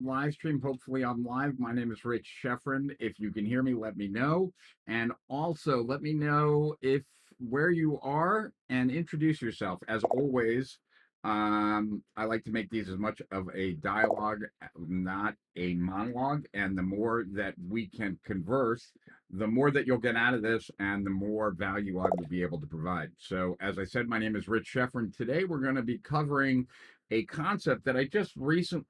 live stream. Hopefully, I'm live. My name is Rich Sheffrin. If you can hear me, let me know. And also, let me know if where you are and introduce yourself. As always, I like to make these as much of a dialogue, not a monologue. And the more that we can converse, the more that you'll get out of this and the more value I will be able to provide. So, as I said, my name is Rich Sheffrin. Today, we're going to be covering a concept that I just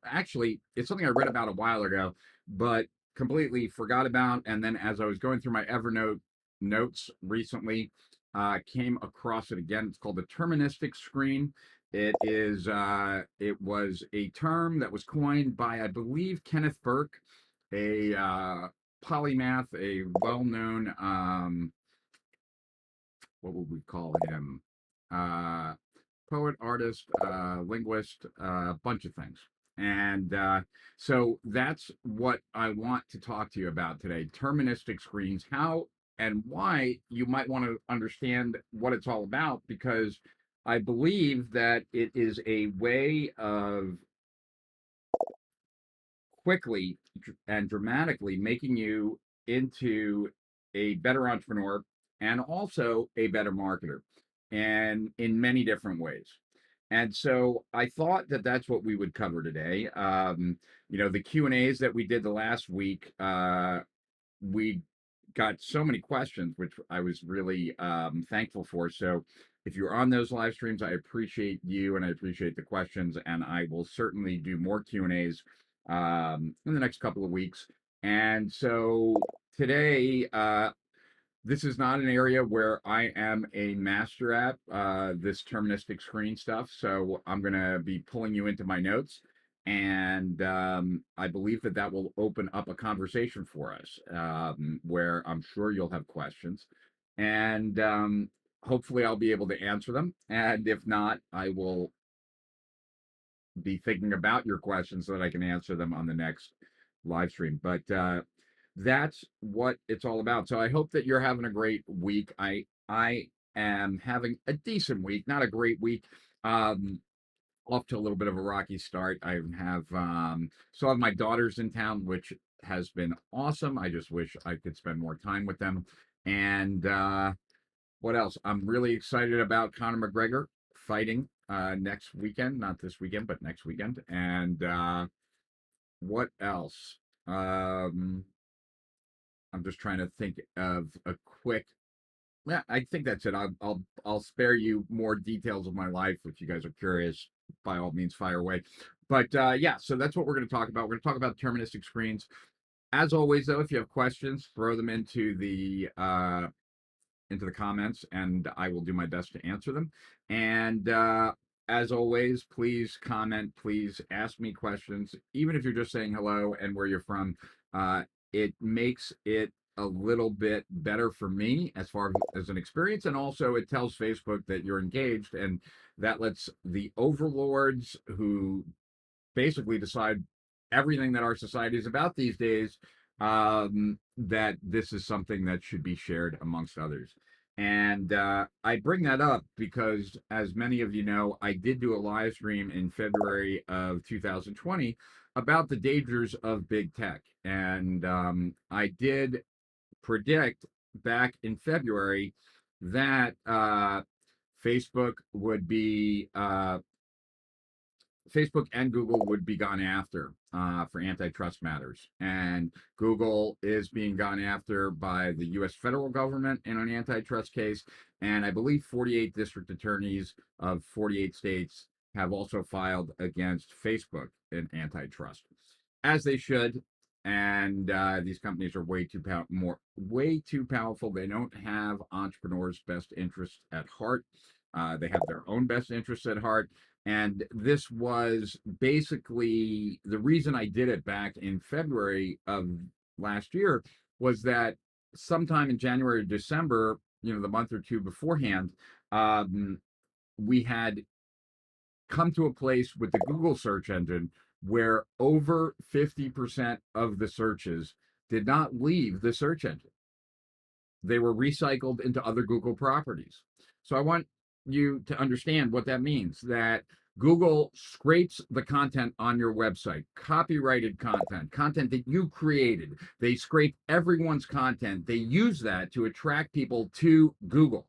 actually, it's something I read about a while ago, but completely forgot about. And then as I was going through my Evernote notes recently, came across it again. It's called the Terministic screen. It was a term that was coined by, I believe, Kenneth Burke, a polymath, a well-known, what would we call him? Uh, Poet, artist, linguist, a bunch of things. And so that's what I want to talk to you about today, terministic screens, how and why you might want to understand what it's all about, because I believe that it is a way of quickly and dramatically making you into a better entrepreneur and also a better marketer, and in many different ways. And so I thought that that's what we would cover today. The Q&As that we did the last week, we got so many questions, which I was really thankful for. So if you're on those live streams, I appreciate you and I appreciate the questions, and I will certainly do more Q&As in the next couple of weeks. And so today, this is not an area where I am a master at, this terministic screen stuff. So I'm going to be pulling you into my notes. And I believe that that will open up a conversation for us, where I'm sure you'll have questions. And hopefully I'll be able to answer them. And if not, I will be thinking about your questions so that I can answer them on the next live stream. But that's what it's all about. So I hope that you're having a great week. I am having a decent week, not a great week. Off to a little bit of a rocky start. I have still have my daughters in town, which has been awesome. I just wish I could spend more time with them. And what else? I'm really excited about Conor McGregor fighting next weekend, not this weekend, but next weekend. And what else? I'm just trying to think of a quick. Yeah, I think that's it. I'll spare you more details of my life if you guys are curious. By all means, fire away. But yeah, so that's what we're going to talk about. We're going to talk about terministic screens. As always, though, if you have questions, throw them into the comments, and I will do my best to answer them. And as always, please comment, please ask me questions, even if you're just saying hello and where you're from. It makes it a little bit better for me as far as an experience, and also it tells Facebook that you're engaged, and that lets the overlords who basically decide everything that our society is about these days, that this is something that should be shared amongst others. And I bring that up because, as many of you know, I did do a live stream in February of 2020 about the dangers of big tech. And I did predict back in February that Facebook would be Facebook and Google would be gone after for antitrust matters. And Google is being gone after by the U.S. federal government in an antitrust case. And I believe 48 district attorneys of 48 states have also filed against Facebook in antitrust, as they should. And these companies are way too powerful. They don't have entrepreneurs' best interests at heart. They have their own best interests at heart. And this was basically the reason I did it back in February of last year, was that sometime in January or December, the month or two beforehand, we had come to a place with the Google search engine where over 50% of the searches did not leave the search engine. They were recycled into other Google properties. So I want you to understand what that means, that Google scrapes the content on your website, copyrighted content, content that you created. They scrape everyone's content. They use that to attract people to Google.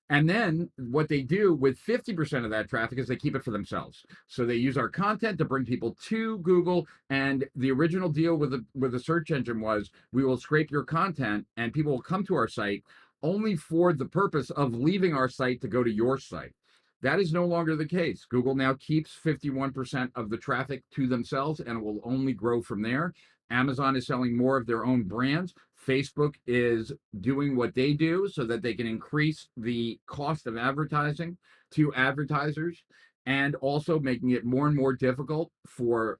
And then what they do with 50% of that traffic is they keep it for themselves. So they use our content to bring people to Google. And the original deal with the search engine was we will scrape your content and people will come to our site only for the purpose of leaving our site to go to your site. That is no longer the case. Google now keeps 51% of the traffic to themselves and it will only grow from there. Amazon is selling more of their own brands. Facebook is doing what they do so that they can increase the cost of advertising to advertisers and also making it more and more difficult for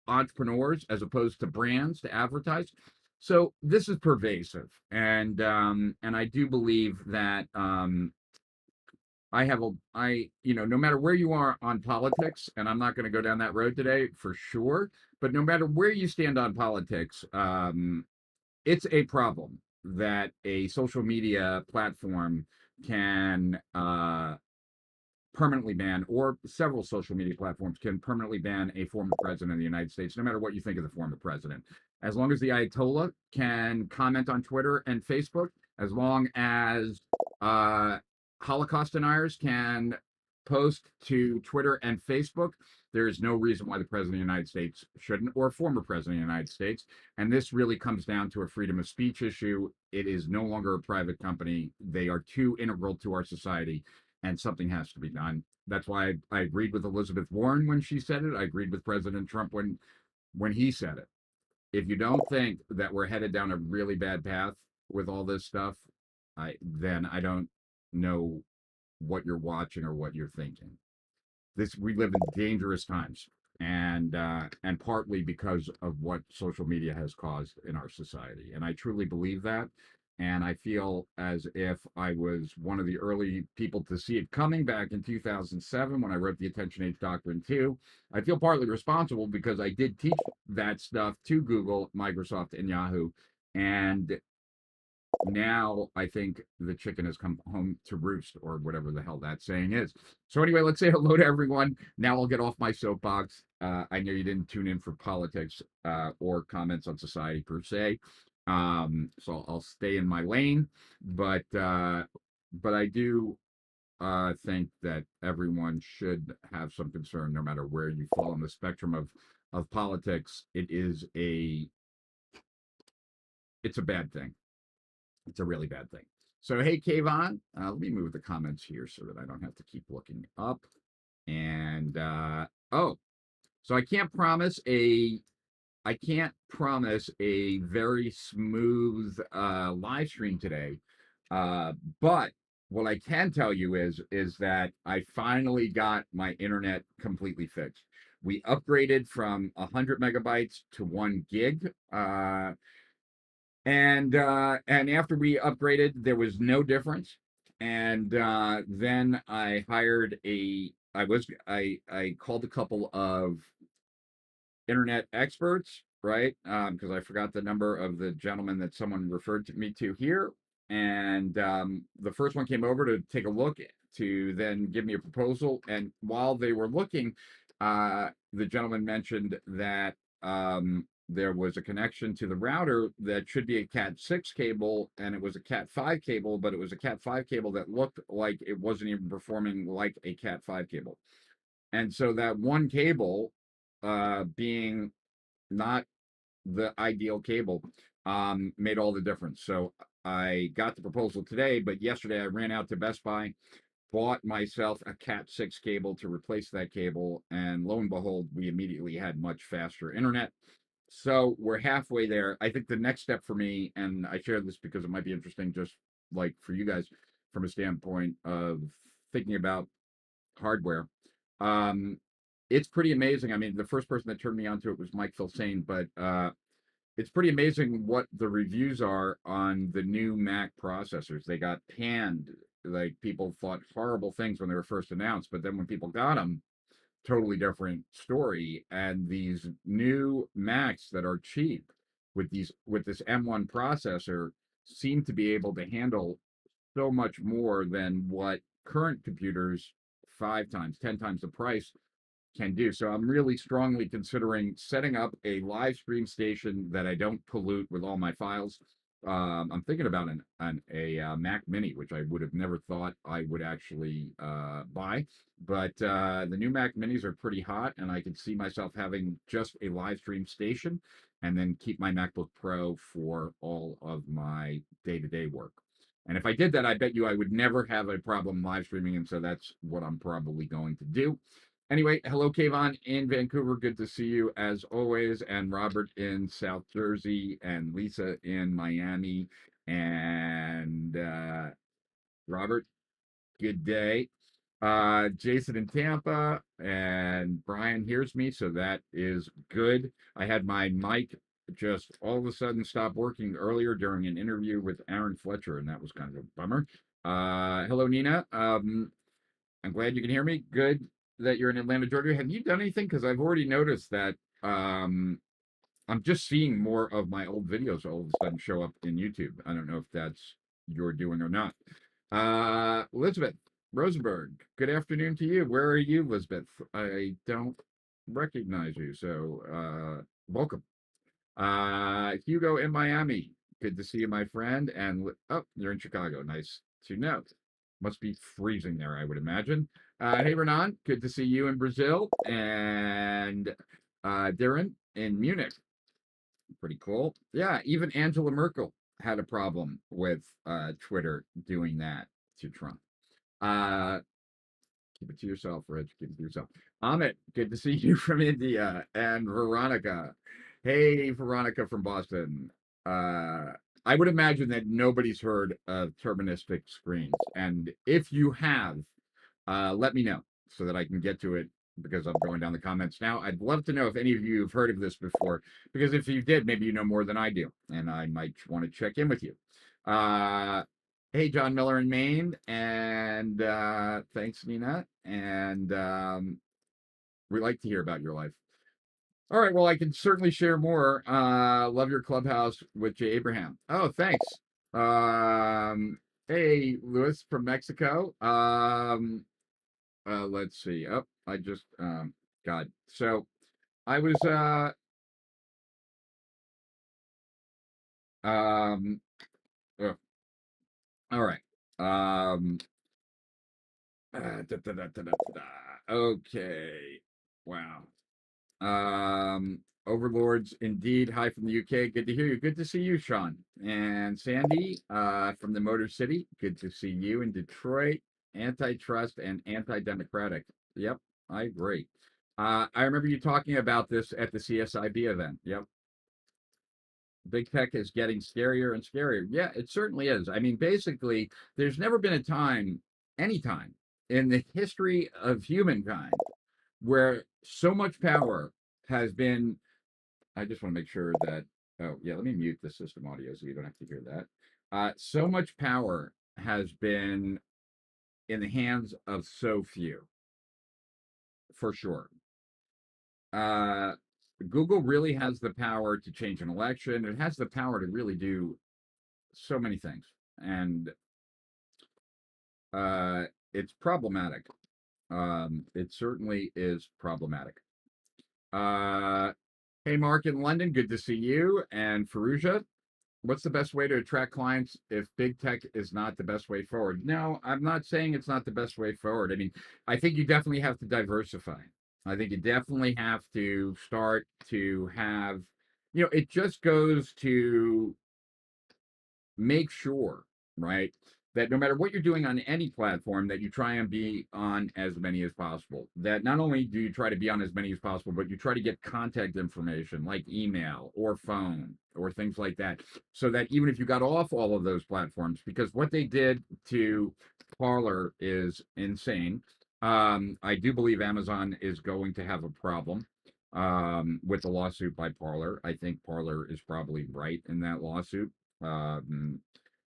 entrepreneurs as opposed to brands to advertise. So this is pervasive, and I do believe that no matter where you are on politics, and I'm not going to go down that road today for sure, but no matter where you stand on politics, it's a problem that a social media platform can permanently ban, or several social media platforms can permanently ban a former president of the United States, no matter what you think of the former president. As long as the Ayatollah can comment on Twitter and Facebook, as long as Holocaust deniers can post to Twitter and Facebook, there is no reason why the president of the United States shouldn't, or former president of the United States. And this really comes down to a freedom of speech issue. It is no longer a private company. They are too integral to our society, and something has to be done. That's why I agreed with Elizabeth Warren when she said it. I agreed with President Trump when he said it. If you don't think that we're headed down a really bad path with all this stuff, then I don't know what you're watching or what you're thinking. We live in dangerous times, and partly because of what social media has caused in our society, and I truly believe that. And I feel as if I was one of the early people to see it coming back in 2007 when I wrote the Attention Age Doctrine 2. I feel partly responsible because I did teach that stuff to Google, Microsoft, and Yahoo. And now I think the chicken has come home to roost, or whatever the hell that saying is. So anyway, let's say hello to everyone. Now I'll get off my soapbox. I know you didn't tune in for politics or comments on society per se. So I'll stay in my lane, but I do think that everyone should have some concern, no matter where you fall on the spectrum of politics. It's a bad thing. It's a really bad thing. So, hey, Kayvon, let me move the comments here so that I don't have to keep looking up. And so I can't promise a very smooth live stream today. But what I can tell you is that I finally got my internet completely fixed. We upgraded from 100 megabytes to 1 gig. And after we upgraded, there was no difference. And then I hired I called a couple of internet experts, right? Because I forgot the number of the gentleman that someone referred to me to here. And the first one came over to take a look, to then give me a proposal. And while they were looking, the gentleman mentioned that there was a connection to the router that should be a Cat 6 cable, and it was a Cat 5 cable, but it was a Cat 5 cable that looked like it wasn't even performing like a Cat 5 cable. And so that one cable, being not the ideal cable, made all the difference. So I got the proposal today, but yesterday I ran out to Best Buy, bought myself a Cat 6 cable to replace that cable, and lo and behold, we immediately had much faster internet. So we're halfway there. I think the next step for me, and I share this because it might be interesting just like for you guys from a standpoint of thinking about hardware. It's pretty amazing. I mean, the first person that turned me onto it was Mike Filsain, but it's pretty amazing what the reviews are on the new Mac processors. They got panned. Like, people thought horrible things when they were first announced, but then when people got them, totally different story. And these new Macs that are cheap with this M1 processor seem to be able to handle so much more than what current computers, 5 times, 10 times the price, can do. So I'm really strongly considering setting up a live stream station that I don't pollute with all my files. I'm thinking about a Mac Mini, which I would have never thought I would actually buy. But the new Mac Minis are pretty hot, and I can see myself having just a live stream station, and then keep my MacBook Pro for all of my day-to-day work. And if I did that, I bet you I would never have a problem live streaming, and so that's what I'm probably going to do. Anyway, hello, Kayvon in Vancouver. Good to see you as always. And Robert in South Jersey, and Lisa in Miami. And Robert, good day. Jason in Tampa, and Brian hears me, so that is good. I had my mic just all of a sudden stop working earlier during an interview with Aaron Fletcher, and that was kind of a bummer. Hello, Nina. I'm glad you can hear me. Good that you're in Atlanta, Georgia. Have you done anything? Because I've already noticed that I'm just seeing more of my old videos all of a sudden show up in YouTube. I don't know if that's you're doing or not. Elizabeth Rosenberg, good afternoon to you. Where are you, Elizabeth? I don't recognize you, so welcome. Hugo in Miami, good to see you, my friend. And oh, you're in Chicago. Nice to know. Must be freezing there, I would imagine. Hey, Renan, good to see you in Brazil. And Darren in Munich. Pretty cool. Yeah, even Angela Merkel had a problem with Twitter doing that to Trump. Uh, Keep it to yourself, Rich. Keep it to yourself. Amit, good to see you from India. And Veronica. Hey, Veronica from Boston. Uh, I would imagine that nobody's heard of Terministic screens. And if you have, let me know so that I can get to it because I'm going down the comments now. I'd love to know if any of you have heard of this before, because if you did, maybe you know more than I do, and I might want to check in with you. Hey, John Miller in Maine, and thanks, Nina. And we like to hear about your life. All right, well, I can certainly share more. Love your clubhouse with Jay Abraham. Oh, thanks. Hey, Luis from Mexico. Let's see. Oh, I just God. So I was um oh, all right. Um okay. Wow. Overlords indeed. Hi from the UK. Good to hear you. Good to see you, Sean. And Sandy, from the Motor City. Good to see you in Detroit. Antitrust and anti-democratic. Yep, I agree. I remember you talking about this at the CSIB event. Yep. Big tech is getting scarier and scarier. Yeah, it certainly is. I mean, basically, there's never been a time, any time in the history of humankind where so much power has been. I just want to make sure that. Oh, yeah, let me mute the system audio so you don't have to hear that. So much power has been in the hands of so few, for sure. Uh, Google really has the power to change an election. It has the power to really do so many things, and uh, it's problematic. It certainly is problematic. Uh, hey, Mark in London, good to see you. And Faruja, what's the best way to attract clients if big tech is not the best way forward? No, I'm not saying it's not the best way forward. I mean, I think you definitely have to diversify. I think you definitely have to start to have, it just goes to make sure, right, that no matter what you're doing on any platform, that you try and be on as many as possible. That not only do you try to be on as many as possible, but you try to get contact information like email or phone or things like that. So that even if you got off all of those platforms, because what they did to Parler is insane. I do believe Amazon is going to have a problem with the lawsuit by Parler. I think Parler is probably right in that lawsuit. um,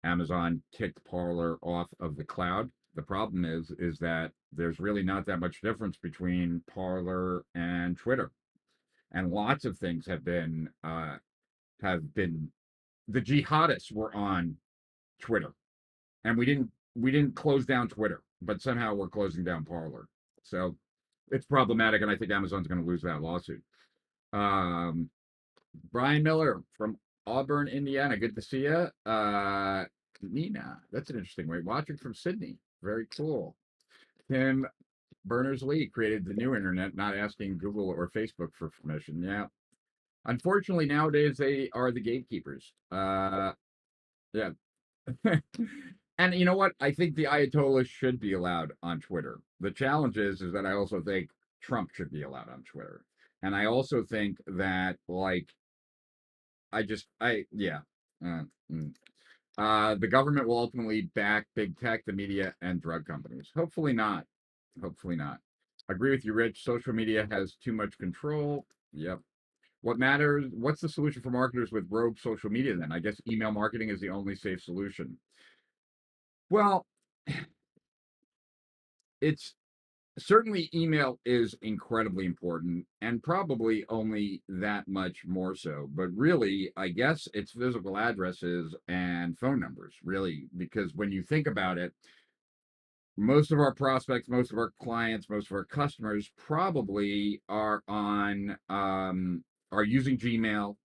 Amazon kicked Parler off of the cloud. The problem is that there's really not that much difference between Parler and Twitter, and lots of things have been the jihadists were on Twitter, and we didn't close down Twitter, but somehow we're closing down Parler. So it's problematic, and I think Amazon's going to lose that lawsuit. Um, Brian Miller from Auburn, Indiana. Good to see you. Nina, that's an interesting way. Watching from Sydney. Very cool. Tim Berners-Lee created the new internet, not asking Google or Facebook for permission. Yeah. Unfortunately, nowadays they are the gatekeepers. Yeah. And you know what? I think the Ayatollahs should be allowed on Twitter. The challenge is that I also think Trump should be allowed on Twitter. And I also think that, like, yeah. Uh, mm. The government will ultimately back big tech, the media, and drug companies. Hopefully not. Hopefully not. Agree with you, Rich. Social media has too much control. Yep. What matters? What's the solution for marketers with rogue social media then? I guess email marketing is the only safe solution. Well, it's certainly email is incredibly important and probably only that much more so. But really, I guess it's physical addresses and phone numbers, really, because when you think about it, most of our prospects, most of our clients, most of our customers probably are using Gmail.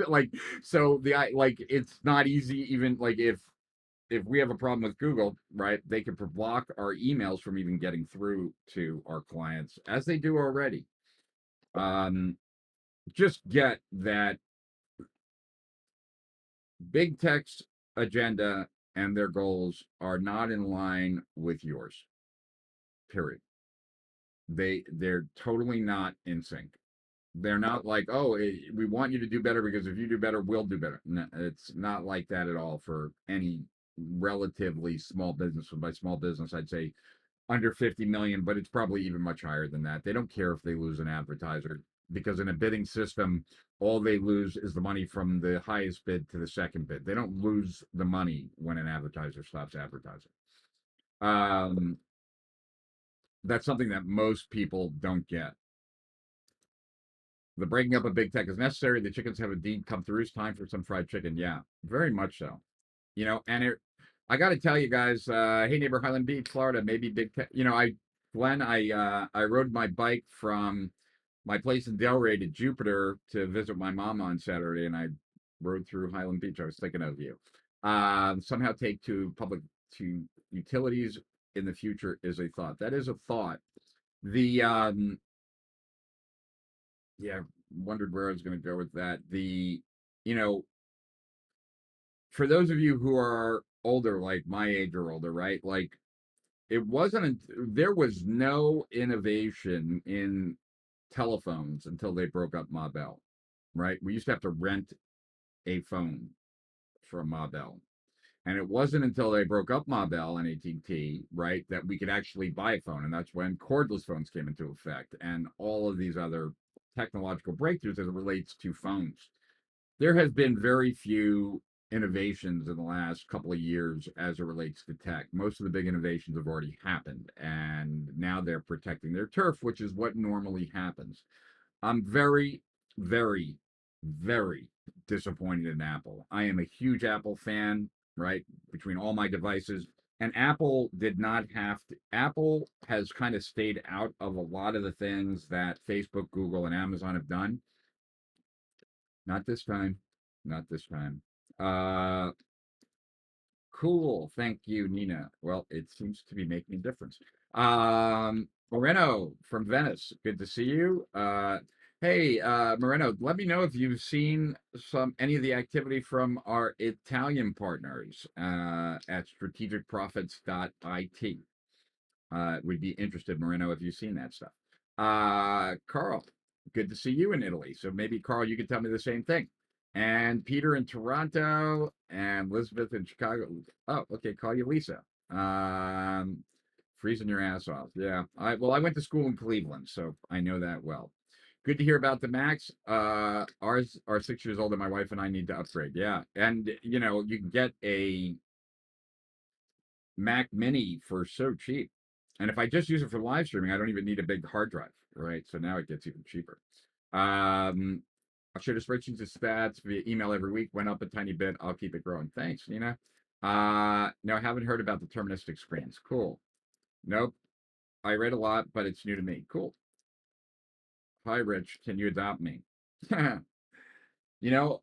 Like, so like it's not easy, even like if we have a problem with Google, right, they can block our emails from even getting through to our clients, as they do already. Just get that big tech's agenda and their goals are not in line with yours. Period. They're totally not in sync. They're not like, oh, we want you to do better because if you do better, we'll do better. No, it's not like that at all for any relatively small business. By small business, I'd say under 50 million, but it's probably even much higher than that. They don't care if they lose an advertiser because in a bidding system, all they lose is the money from the highest bid to the second bid. They don't lose the money when an advertiser stops advertising. Um, that's something that most people don't get. The breaking up of big tech is necessary. The chickens have indeed come through. It's time for some fried chicken. Yeah, very much so. And I got to tell you guys, hey neighbor, Highland Beach, Florida, maybe big tech. Glenn, I rode my bike from my place in Delray to Jupiter to visit my mom on Saturday, and I rode through Highland Beach. I was thinking of you. Somehow take to utilities in the future is a thought. That is a thought. The Yeah, wondered where I was going to go with that. You know, for those of you who are older, like my age or older, right? Like there was no innovation in telephones until they broke up Ma Bell, right? We used to have to rent a phone from Ma Bell. And it wasn't until they broke up Ma Bell and AT&T, right, that we could actually buy a phone. And that's when cordless phones came into effect and all of these other technological breakthroughs as it relates to phones. There has been very few innovations in the last couple of years as it relates to tech. Most of the big innovations have already happened, and now they're protecting their turf, which is what normally happens. I'm very, very, very disappointed in Apple. I am a huge Apple fan, right? Between all my devices. And Apple did not have to, Apple has kind of stayed out of a lot of the things that Facebook, Google, and Amazon have done. Not this time. Not this time. Uh, cool. Thank you, Nina. Well, it seems to be making a difference. Moreno from Venice. Good to see you. Hey, Moreno, let me know if you've seen any of the activity from our Italian partners at strategicprofits.it. We'd be interested, Moreno, if you've seen that stuff. Carl, good to see you in Italy. So maybe, Carl, you can tell me the same thing. And Peter in Toronto and Elizabeth in Chicago. Oh, okay, call you Lisa. Freezing your ass off. Yeah. I went to school in Cleveland, so I know that well. Good to hear about the Macs. Ours are 6 years old, and my wife and I need to upgrade. Yeah, and you can get a Mac Mini for so cheap. And if I just use it for live streaming, I don't even need a big hard drive, right? So now it gets even cheaper. I'll share the spreadsheets of stats via email every week. Went up a tiny bit. I'll keep it growing. Thanks, Nina. No, I haven't heard about the Terministic screens. Cool. Nope. I read a lot, but it's new to me. Cool. Hi, Rich. Can you adopt me? You know,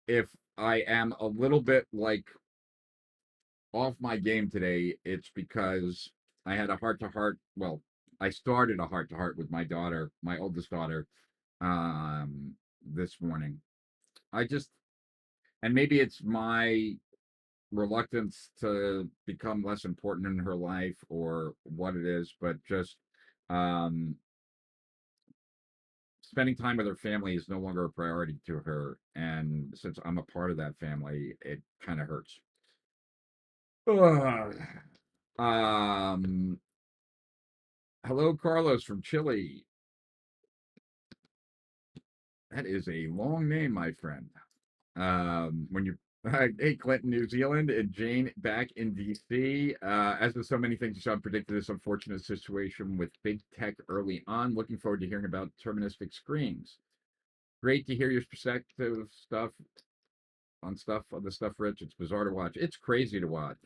if I am a little bit like off my game today, it's because I had a heart to heart. Well, I started a heart to heart with my daughter, my oldest daughter, um, this morning. I just, and maybe it's my reluctance to become less important in her life or what it is, but just um, spending time with her family is no longer a priority to her. And since I'm a part of that family, it kind of hurts. Ugh. Um, Hello, Carlos from Chile. That is a long name, my friend. When you Hey, Clinton, New Zealand, and Jane back in DC. As with so many things, you saw predicted this unfortunate situation with big tech early on. Looking forward to hearing about deterministic screens. Great to hear your perspective stuff on the stuff, Rich. It's bizarre to watch. It's crazy to watch.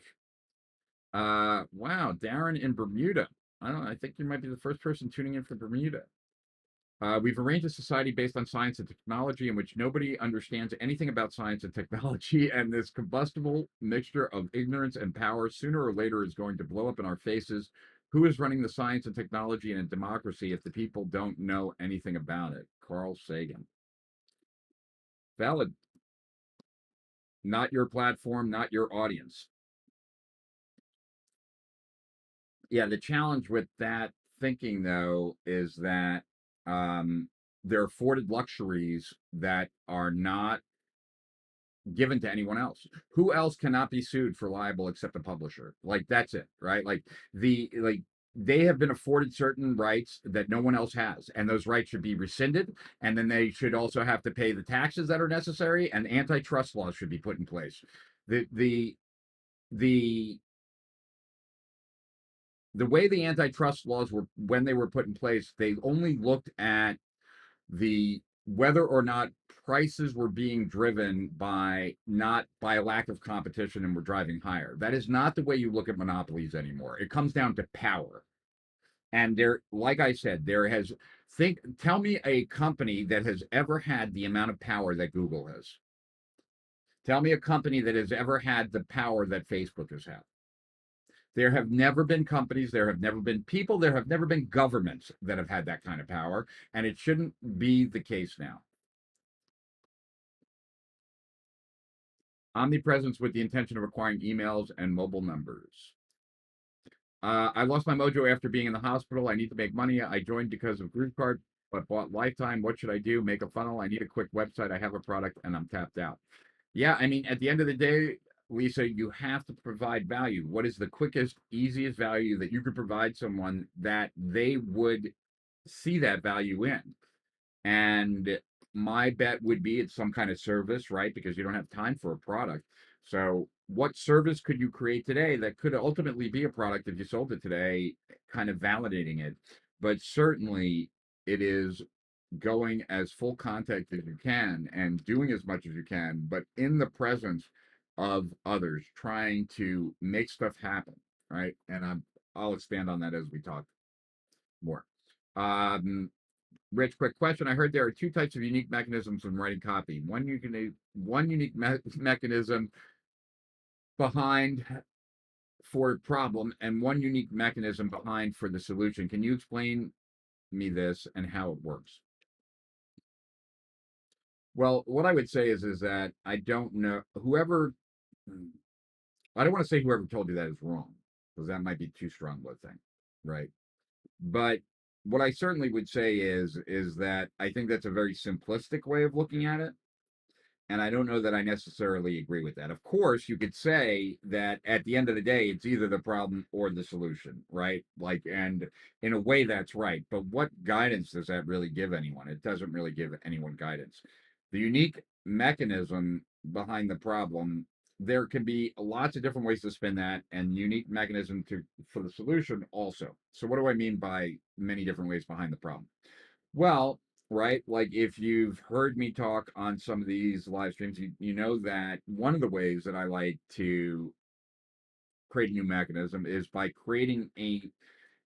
Wow, Darren in Bermuda. I don't know. I think you might be the first person tuning in from Bermuda. We've arranged a society based on science and technology in which nobody understands anything about science and technology, and this combustible mixture of ignorance and power sooner or later is going to blow up in our faces. Who is running the science and technology in a democracy if the people don't know anything about it? Carl Sagan. Valid. Not your platform, not your audience. Yeah, the challenge with that thinking, though, is that um, they're afforded luxuries that are not given to anyone else. Who else cannot be sued for libel except the publisher? Like that's it, right? Like they have been afforded certain rights that no one else has, and those rights should be rescinded, and then they should also have to pay the taxes that are necessary, and antitrust laws should be put in place. The the way the antitrust laws were when they were put in place, they only looked at the whether or not prices were being driven by not by a lack of competition and were driving higher. That is not the way you look at monopolies anymore. It comes down to power. And there, like I said, there has tell me a company that has ever had the amount of power that Google has. Tell me a company that has ever had the power that Facebook has had. There have never been companies, there have never been people, there have never been governments that have had that kind of power, and it shouldn't be the case now. Omnipresence with the intention of acquiring emails and mobile numbers. I lost my mojo after being in the hospital. I need to make money. I joined because of Group Card, but bought Lifetime. What should I do? Make a funnel. I need a quick website. I have a product and I'm tapped out. Yeah, I mean, at the end of the day, Lisa, you have to provide value. What is the quickest, easiest value that you could provide someone that they would see that value in? And my bet would be it's some kind of service, right? Because you don't have time for a product. So, what service could you create today that could ultimately be a product if you sold it today, kind of validating it? But certainly, it is going as full contact as you can and doing as much as you can, but in the presence of others, trying to make stuff happen, right? And I'll expand on that as we talk more. Um, Rich, quick question. I heard there are two types of unique mechanisms when writing copy. One unique mechanism behind for problem and one unique mechanism behind for the solution. Can you explain me this and how it works? Well, what I would say is that I don't know whoever I don't want to say whoever told you that is wrong, because that might be too strong of a thing, right? But what I certainly would say is that I think that's a very simplistic way of looking at it. And I don't know that I necessarily agree with that. Of course, you could say that at the end of the day, it's either the problem or the solution, right? Like, and in a way, that's right. But what guidance does that really give anyone? It doesn't really give anyone guidance. The unique mechanism behind the problem, there can be lots of different ways to spin that, and unique mechanism to for the solution also. So, what do I mean by many different ways behind the problem? Well, right, like if you've heard me talk on some of these live streams, you know that one of the ways that I like to create a new mechanism is by creating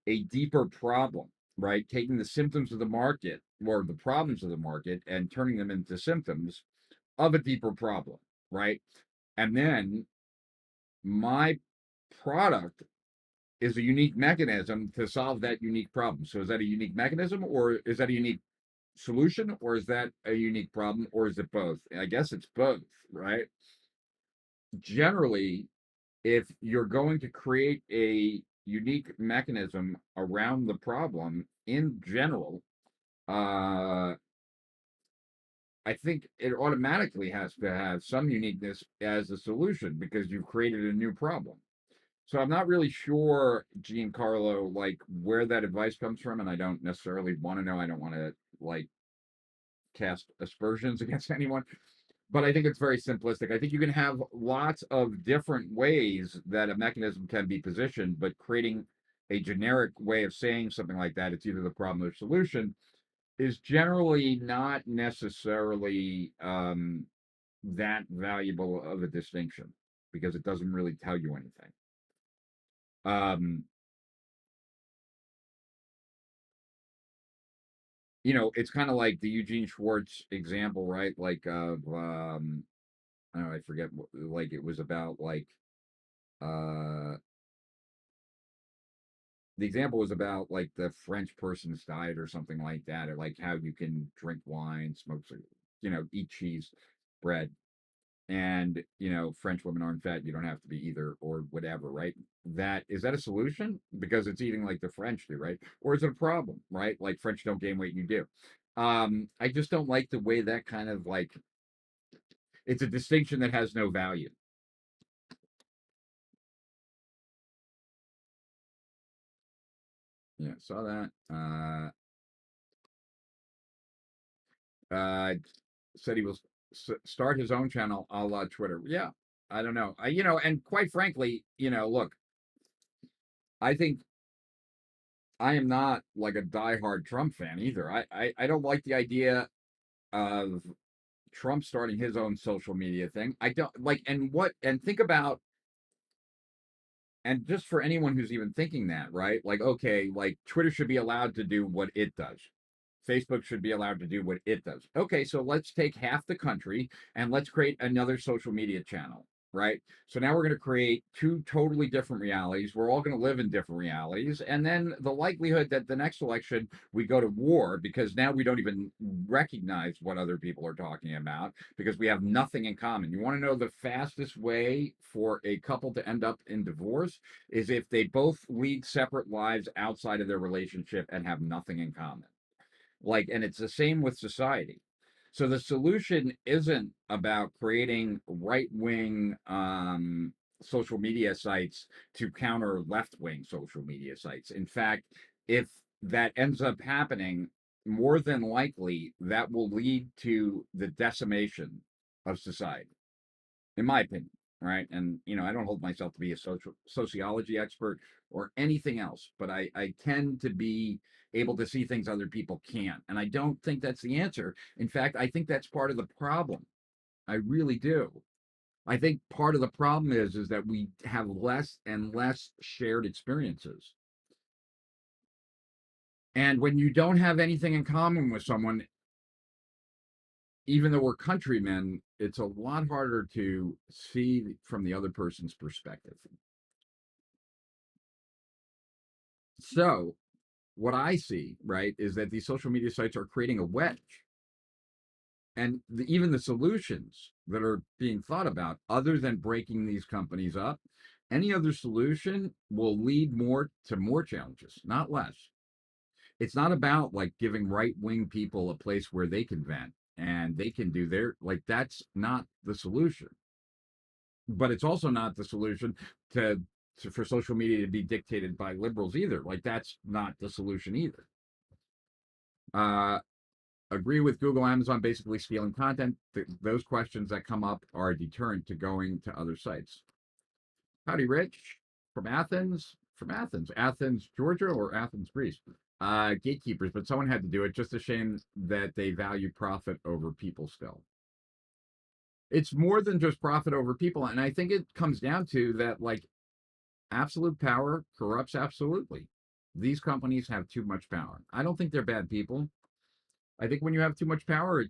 a deeper problem, right? Taking the symptoms of the market or the problems of the market and turning them into symptoms of a deeper problem, right? And then my product is a unique mechanism to solve that unique problem. So is that a unique mechanism, or is that a unique solution, or is that a unique problem, or is it both? I guess it's both, right? Generally, if you're going to create a unique mechanism around the problem in general, uh, I think it automatically has to have some uniqueness as a solution because you've created a new problem. So I'm not really sure, Giancarlo, like where that advice comes from, and I don't necessarily want to know. I don't want to like cast aspersions against anyone, but I think it's very simplistic. I think you can have lots of different ways that a mechanism can be positioned, but creating a generic way of saying something like that, it's either the problem or solution, is generally not necessarily that valuable of a distinction because it doesn't really tell you anything. Um, it's kind of like the Eugene Schwartz example, right? Like of I don't know, I forget like it was about like uh the example was about like the French person's diet or something like that, or like how you can drink wine, smoke, eat cheese, bread, and French women aren't fat. You don't have to be either, or whatever, right? That is that a solution because it's eating like the French do, right? Or is it a problem, right? Like French don't gain weight, you do. I just don't like the way that kind of like it's a distinction that has no value. Yeah, saw that. Uh, said he will start his own channel a la Twitter. Yeah, I don't know. And quite frankly, look, I think I am not like a diehard Trump fan either. I don't like the idea of Trump starting his own social media thing. I don't like, and think about, and just for anyone who's even thinking that, right? Like, okay, like Twitter should be allowed to do what it does. Facebook should be allowed to do what it does. Okay, so let's take half the country and let's create another social media channel, right? So now we're going to create two totally different realities. We're all going to live in different realities. And then the likelihood that the next election we go to war because now we don't even recognize what other people are talking about because we have nothing in common. You want to know the fastest way for a couple to end up in divorce is if they both lead separate lives outside of their relationship and have nothing in common. Like, and it's the same with society. So the solution isn't about creating right wing social media sites to counter left wing social media sites. In fact, if that ends up happening, more than likely that will lead to the decimation of society in my opinion, right? And I don't hold myself to be a sociology expert or anything else, but I tend to be able to see things other people can't, and I don't think that's the answer. In fact, I think that's part of the problem. I really do. I think part of the problem is that we have less and less shared experiences. And when you don't have anything in common with someone, even though we're countrymen, it's a lot harder to see from the other person's perspective. So, what I see, right, is that these social media sites are creating a wedge. And even the solutions that are being thought about, other than breaking these companies up, any other solution will lead more to more challenges, not less. It's not about like giving right wing people a place where they can vent and they can do their, like, that's not the solution. But it's also not the solution to, for social media to be dictated by liberals either. Like, that's not the solution either. Uh, Agree with Google, Amazon basically stealing content. Those questions that come up are a deterrent to going to other sites. Howdy, Rich, from Athens. From Athens, Athens, Georgia, or Athens, Greece. Gatekeepers, but someone had to do it. Just a shame that they value profit over people still. It's more than just profit over people, and I think it comes down to that, like, absolute power corrupts absolutely. These companies have too much power. I don't think they're bad people. I think when you have too much power,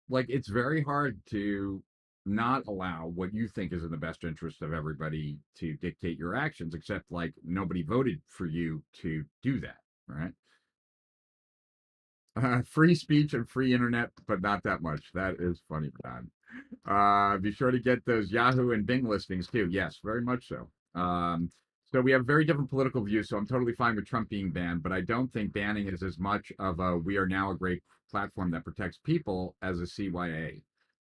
like it's very hard to not allow what you think is in the best interest of everybody to dictate your actions, except like nobody voted for you to do that, right? Free speech and free internet, but not that much. That is funny, Don. Be sure to get those Yahoo and Bing listings too. Yes, very much so. So we have very different political views. So I'm totally fine with Trump being banned, but I don't think banning is as much of a "we are now a great platform that protects people" as a CYA.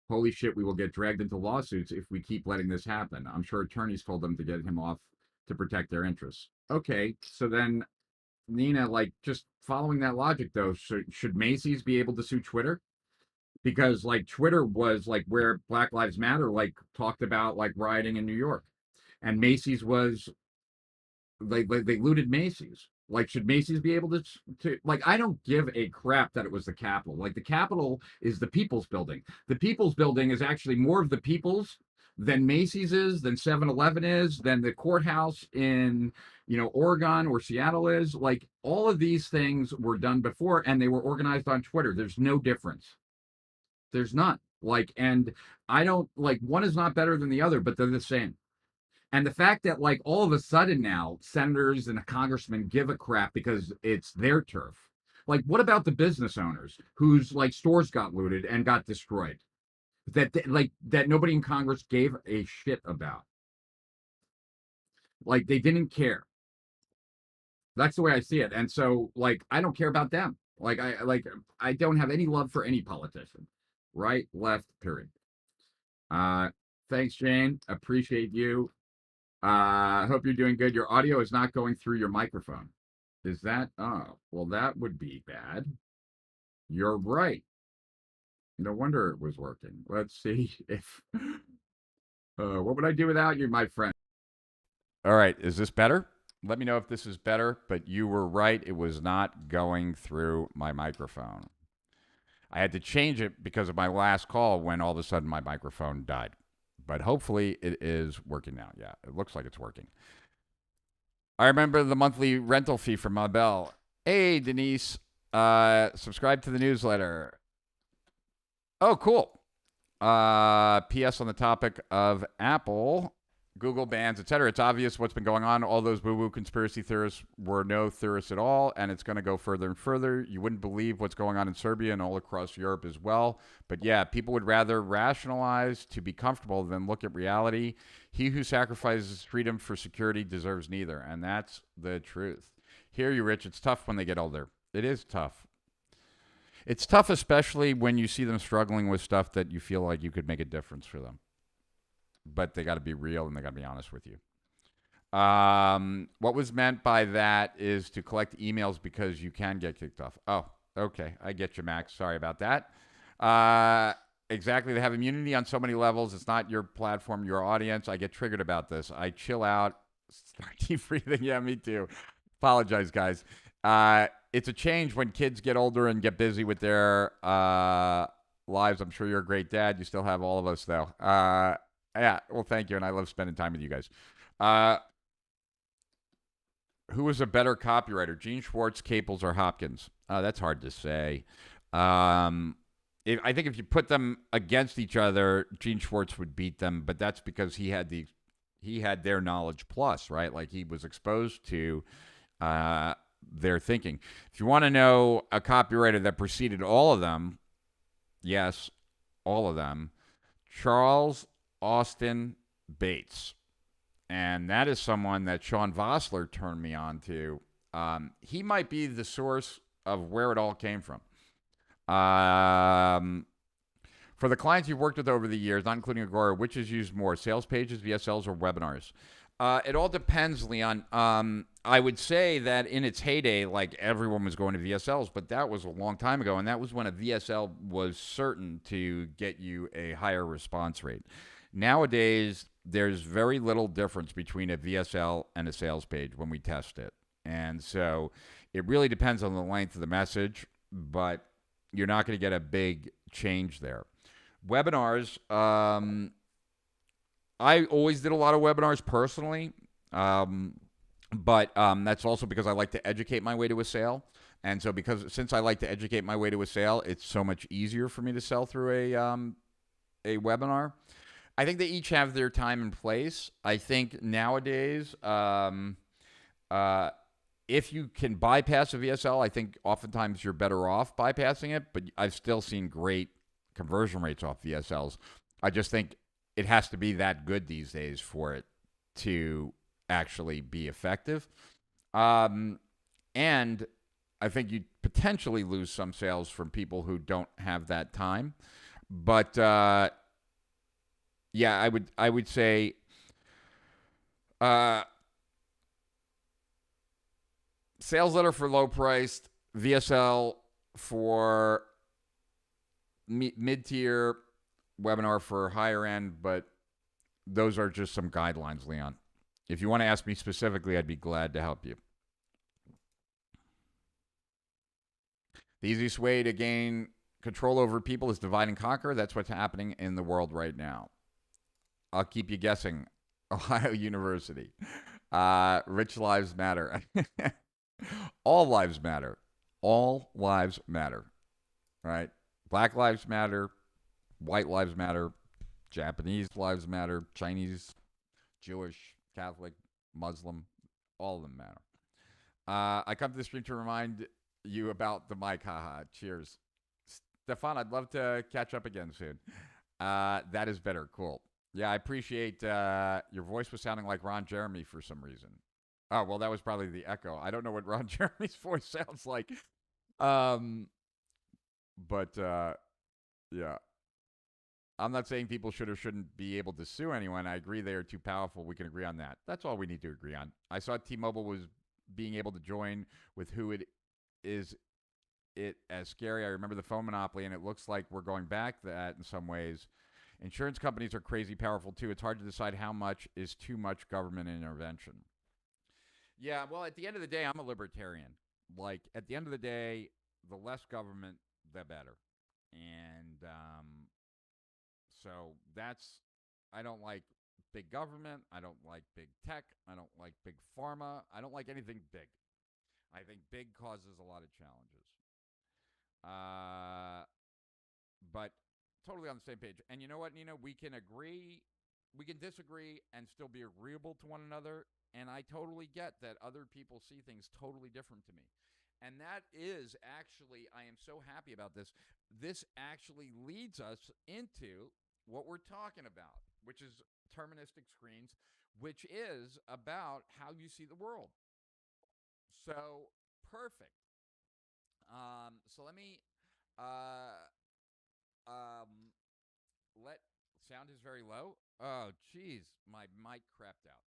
Holy shit, we will get dragged into lawsuits if we keep letting this happen. I'm sure attorneys told them to get him off to protect their interests. Okay, so then Nina, like just following that logic though, should Macy's be able to sue Twitter? Because like Twitter was like where Black Lives Matter like talked about like rioting in New York, and Macy's was they looted Macy's. Like, should Macy's be able to like? I don't give a crap that it was the Capitol. Like, the Capitol is the People's Building. The People's Building is actually more of the people's than Macy's is, than 7-Eleven is, than the courthouse in Oregon or Seattle is. Like, all of these things were done before, and they were organized on Twitter. There's no difference. There's none. Like, and I don't like one is not better than the other, but they're the same. And the fact that like all of a sudden now senators and congressmen give a crap because it's their turf. Like, what about the business owners whose like stores got looted and got destroyed? That nobody in Congress gave a shit about. Like, they didn't care. That's the way I see it. And so like I don't care about them. I don't have any love for any politician. Right, left, period. Uh thanks, Jane. Appreciate you. I hope you're doing good. Your audio is not going through your microphone. Is that? Oh, well, that would be bad. You're right. No wonder it was working. Let's see if. What would I do without you, my friend? All right. Is this better? Let me know if this is better, but you were right. It was not going through my microphone. I had to change it because of my last call when all of a sudden my microphone died. But hopefully it is working now. Yeah, it looks like it's working. I remember the monthly rental fee from my bell. Hey, Denise, subscribe to the newsletter. Oh, cool. P.S. on the topic of Apple, Google bans, etc. It's obvious what's been going on. All those woo-woo conspiracy theorists were no theorists at all, and it's going to go further and further. You wouldn't believe what's going on in Serbia and all across Europe as well. But yeah, people would rather rationalize to be comfortable than look at reality. He who sacrifices freedom for security deserves neither, and that's the truth. Hear you, Rich. It's tough when they get older. It is tough. It's tough, especially when you see them struggling with stuff that you feel like you could make a difference for them. But they got to be real and they got to be honest with you. What was meant by that is to collect emails because you can get kicked off. Oh, okay. I get you, Max. Sorry about that. Exactly. They have immunity on so many levels. It's not your platform, your audience. I get triggered about this. I chill out. Start deep breathing. Yeah, me too. Apologize, guys. It's a change when kids get older and get busy with their lives. I'm sure you're a great dad. You still have all of us, though. Yeah, well, thank you, and I love spending time with you guys. Who is a better copywriter, Gene Schwartz, Caples, or Hopkins? That's hard to say. I think if you put them against each other, Gene Schwartz would beat them, but that's because he had their knowledge plus, right? Like he was exposed to their thinking. If you want to know a copywriter that preceded all of them, yes, all of them, Charles Austin Bates. And that is someone that Sean Vossler turned me on to. He might be the source of where it all came from. For the clients you've worked with over the years, not including Agora, which is used more, sales pages, VSLs, or webinars? It all depends, Leon. I would say that in its heyday, like everyone was going to VSLs, but that was a long time ago, and that was when a VSL was certain to get you a higher response rate. Nowadays, there's very little difference between a VSL and a sales page when we test it. And so it really depends on the length of the message, but you're not going to get a big change there. Webinars, I always did a lot of webinars personally. but that's also because I like to educate my way to a sale. And so, since I like to educate my way to a sale, it's so much easier for me to sell through a webinar. I think they each have their time and place. I think nowadays, uh, if you can bypass a VSL, I think oftentimes you're better off bypassing it. But I've still seen great conversion rates off VSLs. I just think it has to be that good these days for it to actually be effective. Um, and I think you potentially lose some sales from people who don't have that time. But yeah, I would say uh, sales letter for low priced, VSL for mid tier, webinar for higher end. But those are just some guidelines, Leon. If you want to ask me specifically, I'd be glad to help you. The easiest way to gain control over people is divide and conquer. That's what's happening in the world right now. I'll keep you guessing. Ohio University. Rich lives matter. All lives matter. All lives matter. Right? Black lives matter. White lives matter. Japanese lives matter. Chinese, Jewish, Catholic, Muslim. All of them matter. I come to the stream to remind you about the mic. Haha. Cheers. Stefan, I'd love to catch up again soon. That is better. Cool. Yeah, I appreciate your voice was sounding like Ron Jeremy for some reason. Oh, well, that was probably the echo. I don't know what Ron Jeremy's voice sounds like. Um, but yeah. I'm not saying people should or shouldn't be able to sue anyone. I agree they are too powerful. We can agree on that. That's all we need to agree on. I saw T-Mobile was being able to join with who it is it as scary. I remember the phone monopoly, and it looks like we're going back to that in some ways. Insurance companies are crazy powerful too. It's hard to decide how much is too much government intervention. Yeah, well, at the end of the day, I'm a libertarian. Like, at the end of the day, the less government, the better. And so that's, I don't like big government. I don't like big tech. I don't like big pharma. I don't like anything big. I think big causes a lot of challenges. Uh, but totally on the same page. And you know what, Nina? We can agree, we can disagree, and still be agreeable to one another. And I totally get that other people see things totally different to me. And that is actually, I am so happy about this. This actually leads us into what we're talking about, which is terministic screens, which is about how you see the world. So, perfect. So let me uh, um, let sound is very low. Oh, geez, my mic crapped out.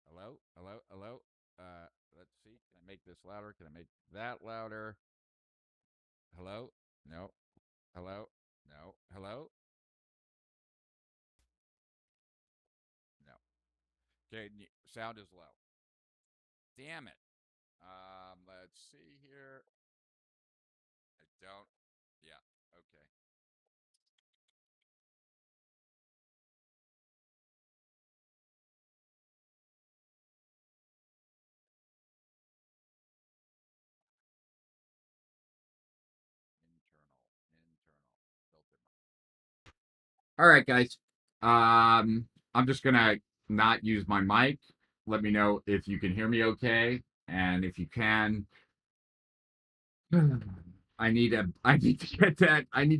Hello, hello, hello. Let's see. Can I make this louder? Can I make that louder? Hello? No. Hello? No. Hello? No. Okay, sound is low. Damn it. Let's see here. I don't. Yeah. Okay. Internal filter. All right, guys. I'm just gonna not use my mic. Let me know if you can hear me okay, and if you can, I need to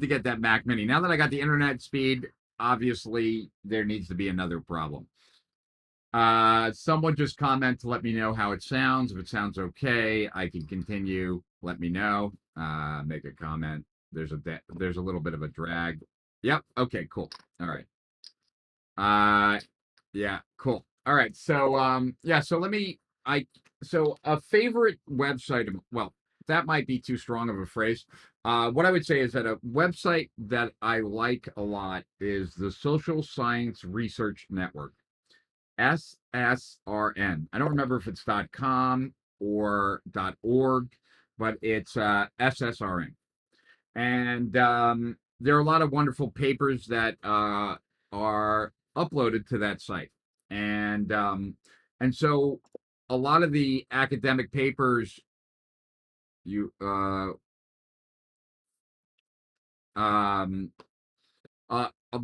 get that Mac Mini. Now that I got the internet speed, obviously there needs to be another problem. Someone just comment to let me know how it sounds. If it sounds okay, I can continue. Let me know. Make a comment. There's a little bit of a drag. Yep. Okay. Cool. All right. Uh, yeah. Cool. All right. So yeah. So let me. So a favorite website. Well, that might be too strong of a phrase. What I would say is that a website that I like a lot is the Social Science Research Network. SSRN. I don't remember if it's .com or .org, but it's SSRN. And there are a lot of wonderful papers that are uploaded to that site. And And so a lot of the academic papers you um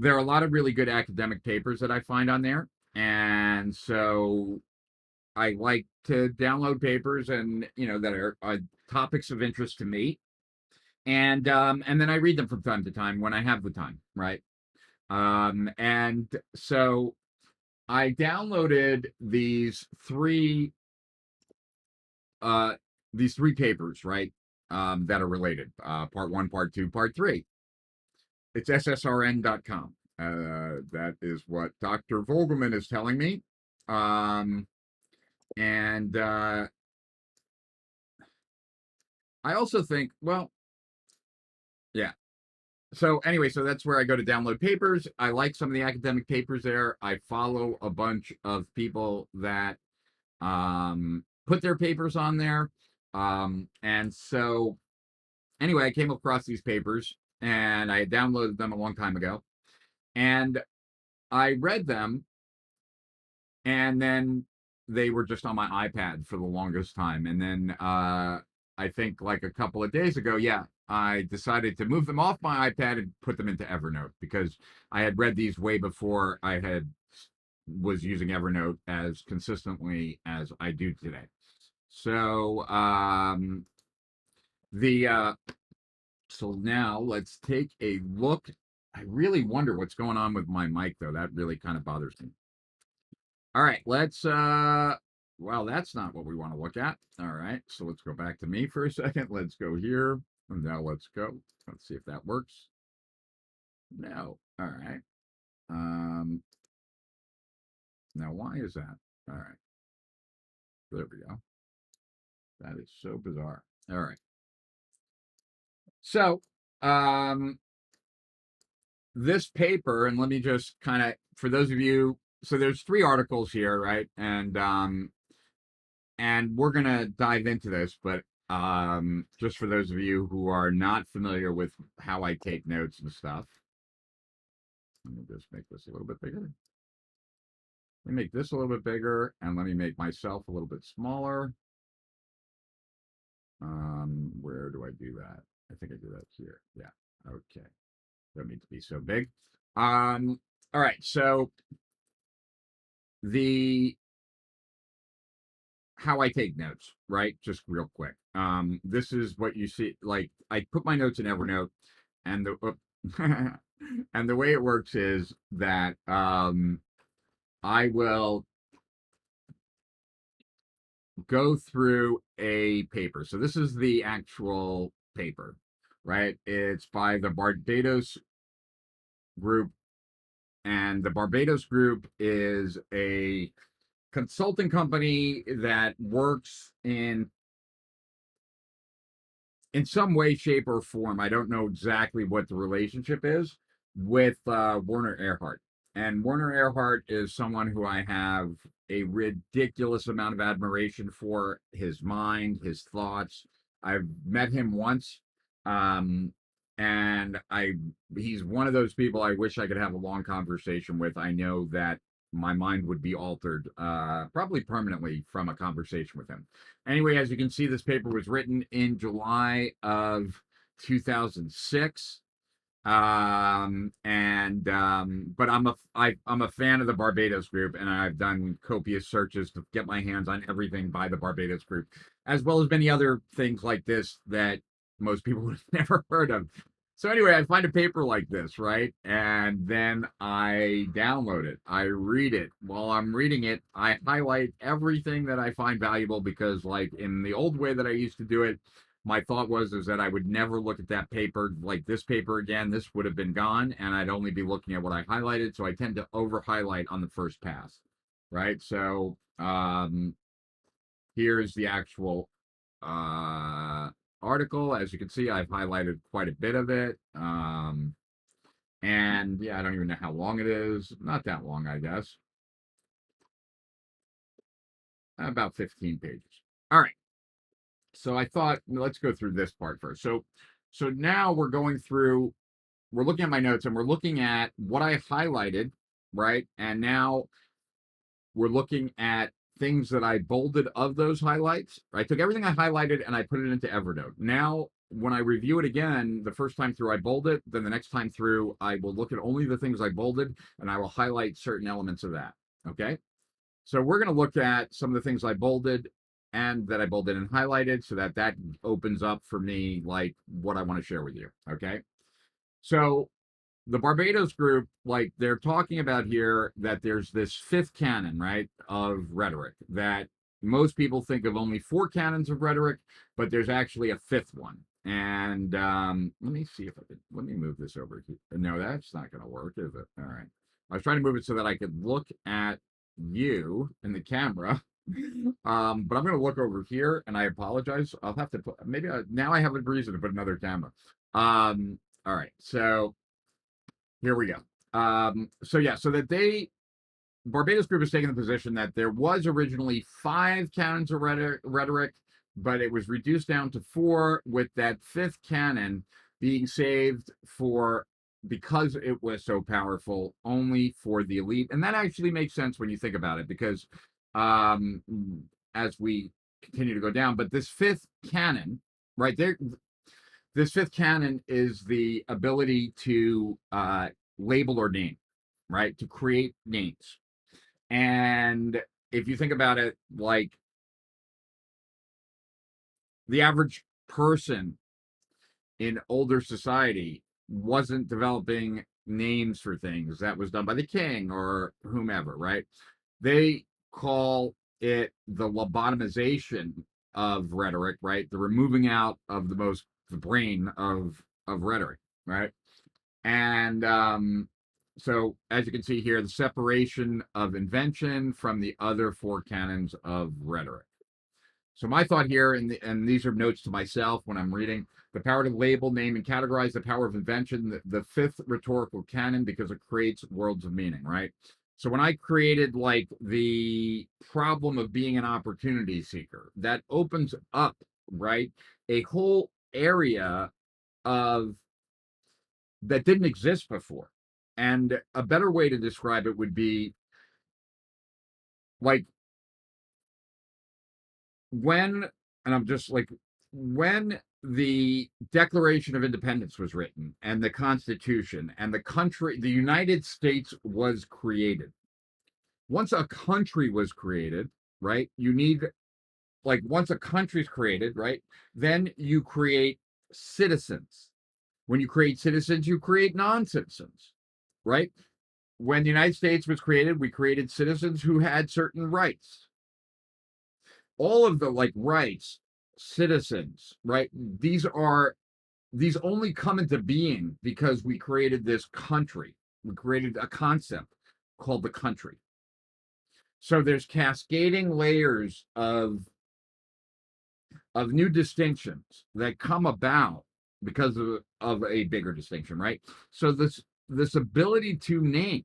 there are a lot of really good academic papers that I find on there. And so I like to download papers and that are topics of interest to me. And then I read them from time to time when I have the time, right? And so I downloaded uh these three papers, right? That are related. Part one, part two, part three. It's ssrn.com. That is what Dr. Vogelman is telling me. And I also think, well, yeah. So anyway, so that's where I go to download papers. I like some of the academic papers there. I follow a bunch of people that put their papers on there. And so anyway, I came across these papers and I had downloaded them a long time ago. And I read them, and then they were just on my iPad for the longest time. And then I think like a couple of days ago, yeah, I decided to move them off my iPad and put them into Evernote, because I had read these way before I had was using Evernote as consistently as I do today. So the so now let's take a look. I really wonder what's going on with my mic, though. That really kind of bothers me. All right, let's well, that's not what we want to look at. All right, so let's go back to me for a second. Let's go here. And now let's go. Let's see if that works. No. All right. Now why is that? All right. There we go. That is so bizarre. All right. So, this paper, and let me just kind of, for those of you, so there's three articles here, right? And we're gonna dive into this, but just for those of you who are not familiar with how I take notes and stuff, let me just make this a little bit bigger. Let me make this a little bit bigger, and let me make myself a little bit smaller. Where do I do that? I think I do that here. Yeah. Okay. Don't need to be so big. All right. So the how I take notes, right? Just real quick. This is what you see. Like, I put my notes in Evernote, and and the way it works is that I will go through a paper. So this is the actual paper, right? It's by the Barbados group, and the Barbados group is a consulting company that works in some way, shape, or form. I don't know exactly what the relationship is with Werner Erhard. And Werner Erhard is someone who I have a ridiculous amount of admiration for, his mind, his thoughts. I've met him once. Um, and he's one of those people I wish I could have a long conversation with. I know that my mind would be altered, probably permanently, from a conversation with him. Anyway, as you can see, this paper was written in July of 2006. But I'm a fan of the Barbados group, and I've done copious searches to get my hands on everything by the Barbados group, as well as many other things like this that most people would have never heard of. So anyway, I find a paper like this, right? And then I download it. I read it. While I'm reading it, I highlight everything that I find valuable, because, like, in the old way that I used to do it, my thought was is that I would never look at that paper, like this paper, again. This would have been gone, and I'd only be looking at what I highlighted. So I tend to over highlight on the first pass, right? So here's the actual article. As you can see, I've highlighted quite a bit of it. And yeah, I don't even know how long it is. Not that long, I guess. About 15 pages. All right. So I thought, let's go through this part first. So now we're going through, we're looking at my notes, and we're looking at what I highlighted, right? And now we're looking at things that I bolded of those highlights. I took everything I highlighted and I put it into Evernote. Now, when I review it again, the first time through I bold it, then the next time through I will look at only the things I bolded and I will highlight certain elements of that. Okay. So we're going to look at some of the things I bolded and that I bolded and highlighted so that that opens up for me like what I want to share with you. Okay. So the Barbados group, like they're talking about here that there's this fifth canon, right, of rhetoric that most people think of only four canons of rhetoric, but there's actually a fifth one. And let me see if I could, let me move this over here. No, that's not going to work, is it? All right. I was trying to move it so that I could look at you in the camera. But I'm going to look over here and I apologize. I'll have to put, maybe now I have a reason to put another camera. All right. So here we go. So yeah, so that Barbados Group is taking the position that there was originally five canons of rhetoric, but it was reduced down to four, with that fifth canon being saved for because it was so powerful only for the elite. And that actually makes sense when you think about it, because um, as we continue to go down, but this fifth canon, right there, this fifth canon is the ability to label or name, right? To create names. And if you think about it, like the average person in older society wasn't developing names for things. That was done by the king or whomever, right? They call it the lobotomization of rhetoric, right? The removing out of the brain of rhetoric, right? And so, as you can see here, the separation of invention from the other four canons of rhetoric. So my thought here, and these are notes to myself when I'm reading, the power to label, name, and categorize, the power of invention, the fifth rhetorical canon, because it creates worlds of meaning, right? So when I created like the problem of being an opportunity seeker, that opens up, right, a whole area of that didn't exist before. And a better way to describe it would be like when, and I'm just like, when the Declaration of Independence was written and the Constitution and the country, the United States was created. Once a country was created, right, you need, like, once a country's created, right, then you create citizens. When you create citizens, you create non citizens, right? When the United States was created, we created citizens who had certain rights. All of the like rights, citizens, right? These only come into being because we created this country. We created a concept called the country. So there's cascading layers of new distinctions that come about because of a bigger distinction, right? So this ability to name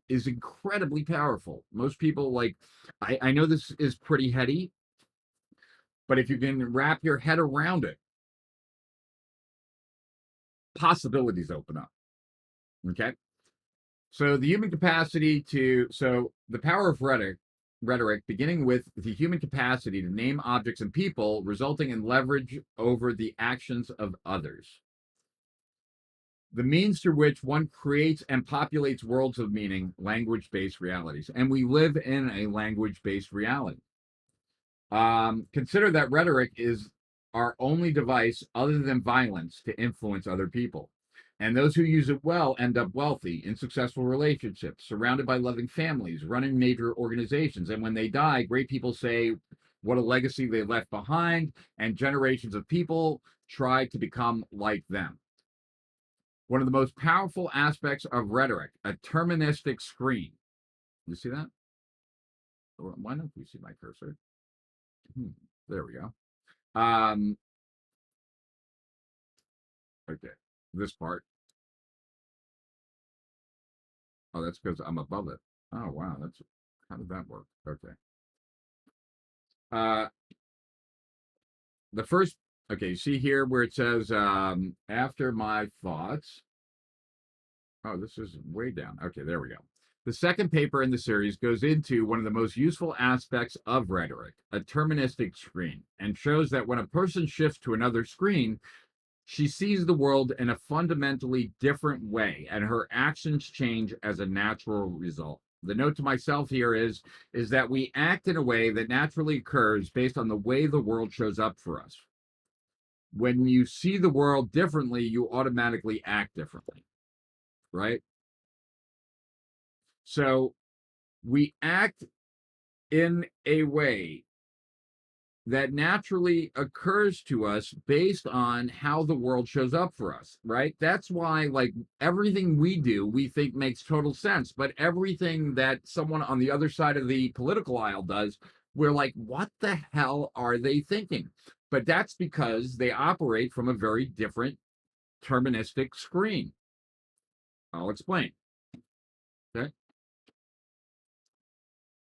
is incredibly powerful. Most people like, I know this is pretty heady, but if you can wrap your head around it, possibilities open up. Okay. So the human capacity to, so the power of rhetoric, beginning with the human capacity to name objects and people, resulting in leverage over the actions of others. The means through which one creates and populates worlds of meaning, language-based realities. And we live in a language-based reality. Consider that rhetoric is our only device other than violence to influence other people. And those who use it well end up wealthy, in successful relationships, surrounded by loving families, running major organizations. And when they die, great people say what a legacy they left behind, and generations of people try to become like them. One of the most powerful aspects of rhetoric, a terministic screen. You see that? Why don't you see my cursor? There we go. Um, okay, this part. Oh, that's because I'm above it. Oh, wow. That's how did that work? Okay. Uh, the first. Okay, you see here where it says after my thoughts. Oh, this is way down. Okay, there we go. The second paper in the series goes into one of the most useful aspects of rhetoric, a terministic screen, and shows that when a person shifts to another screen, she sees the world in a fundamentally different way, and her actions change as a natural result. The note to myself here is that we act in a way that naturally occurs based on the way the world shows up for us. When you see the world differently, you automatically act differently, right? So we act in a way that naturally occurs to us based on how the world shows up for us, right? That's why, like, everything we do, we think makes total sense, but everything that someone on the other side of the political aisle does, we're like, what the hell are they thinking? But that's because they operate from a very different terministic screen. I'll explain. Okay.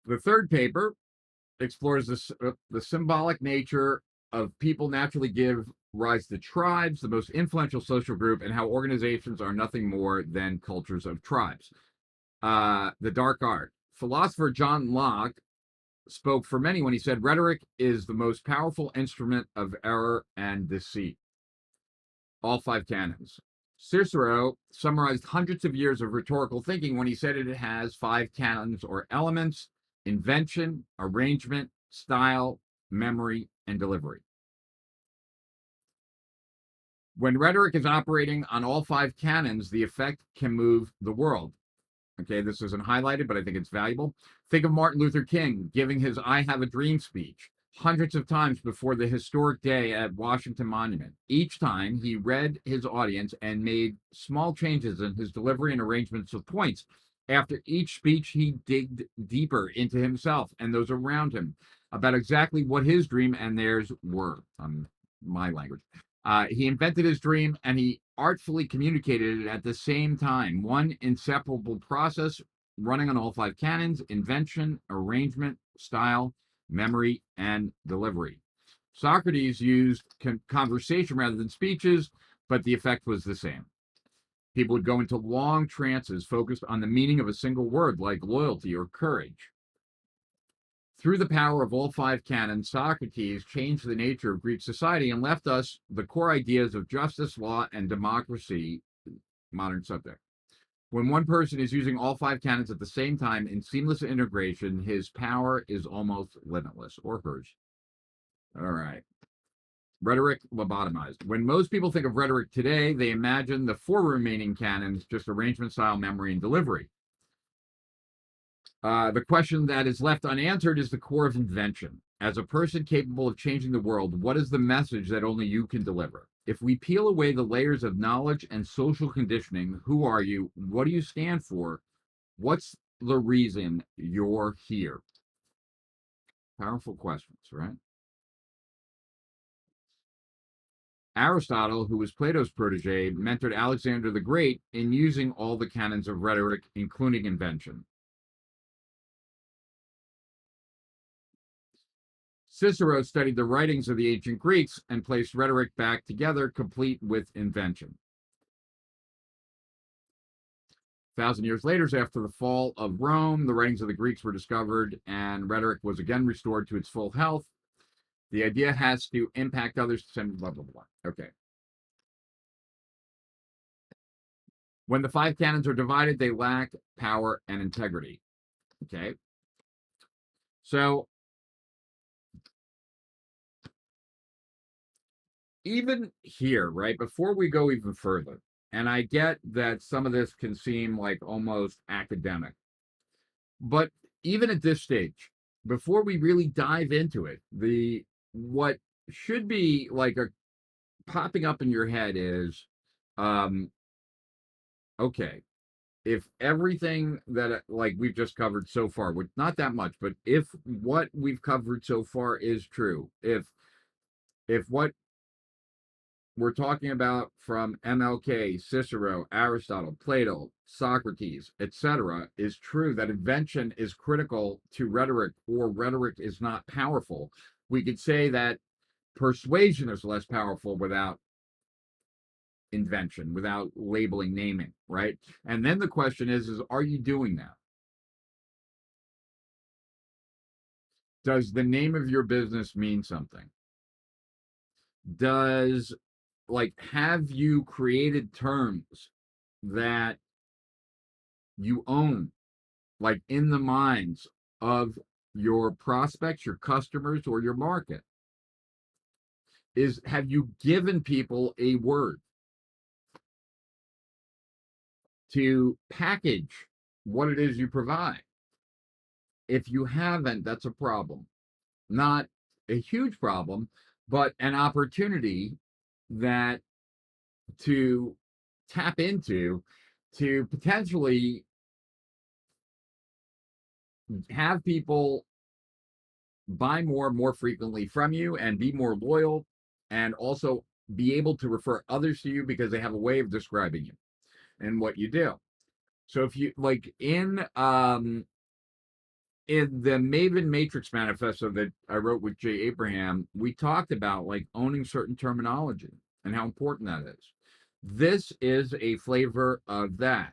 The third paper explores the symbolic nature of people naturally give rise to tribes, the most influential social group, and how organizations are nothing more than cultures of tribes. The dark art. Philosopher John Locke spoke for many when he said rhetoric is the most powerful instrument of error and deceit. All five canons. Cicero summarized hundreds of years of rhetorical thinking when he said it has five canons or elements: invention, arrangement, style, memory, and delivery. When rhetoric is operating on all five canons, the effect can move the world. Okay, this isn't highlighted, but I think it's valuable. Think of Martin Luther King giving his I Have a Dream speech hundreds of times before the historic day at Washington Monument. Each time he read his audience and made small changes in his delivery and arrangements of points. After each speech, he digged deeper into himself and those around him about exactly what his dream and theirs were. My language. He invented his dream and he artfully communicated it at the same time. One inseparable process running on all five canons: invention, arrangement, style, memory, and delivery. Socrates used conversation rather than speeches, but the effect was the same. People would go into long trances focused on the meaning of a single word, like loyalty or courage. Through the power of all five canons, Socrates changed the nature of Greek society and left us the core ideas of justice, law, and democracy, modern subject. When one person is using all five canons at the same time in seamless integration, his power is almost limitless, or hers. All right. Rhetoric lobotomized. When most people think of rhetoric today, they imagine the four remaining canons, just arrangement, style, memory, and delivery. The question that is left unanswered is the core of invention. As a person capable of changing the world, what is the message that only you can deliver? If we peel away the layers of knowledge and social conditioning, who are you? What do you stand for? What's the reason you're here? Powerful questions, right? Aristotle, who was Plato's protege, mentored Alexander the Great in using all the canons of rhetoric, including invention. Cicero studied the writings of the ancient Greeks and placed rhetoric back together, complete with invention. 1,000 years later, after the fall of Rome, the writings of the Greeks were discovered and rhetoric was again restored to its full health. The idea has to impact others, blah, blah, blah. Okay. When the five canons are divided, they lack power and integrity. Okay. So even here, right, before we go even further, and I get that some of this can seem like almost academic, but even at this stage, before we really dive into it, the what should be like a popping up in your head is, um, okay, if everything that like we've just covered so far, which not that much, but if what we've covered so far is true, if what we're talking about from MLK, Cicero, Aristotle, Plato, Socrates, etc., is true, that invention is critical to rhetoric or rhetoric is not powerful, we could say that persuasion is less powerful without invention, without labeling, naming, right? And then the question is are you doing that? Does the name of your business mean something? Does, like, have you created terms that you own, like in the minds of your prospects, your customers, or your market? Have you given people a word to package what it is you provide? If you haven't, that's a problem. Not a huge problem, but an opportunity that to tap into to potentially have people buy more frequently from you and be more loyal, and also be able to refer others to you because they have a way of describing you and what you do. So if you like in the Maven Matrix manifesto that I wrote with Jay Abraham, we talked about like owning certain terminology and how important that is. This is a flavor of that.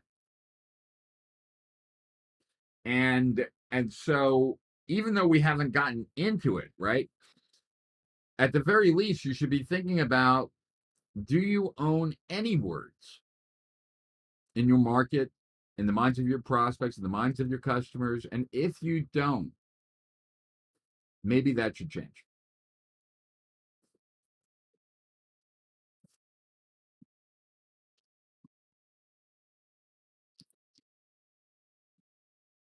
And so even though we haven't gotten into it, right? At the very least, you should be thinking about, do you own any words in your market, in the minds of your prospects, in the minds of your customers? And if you don't, maybe that should change.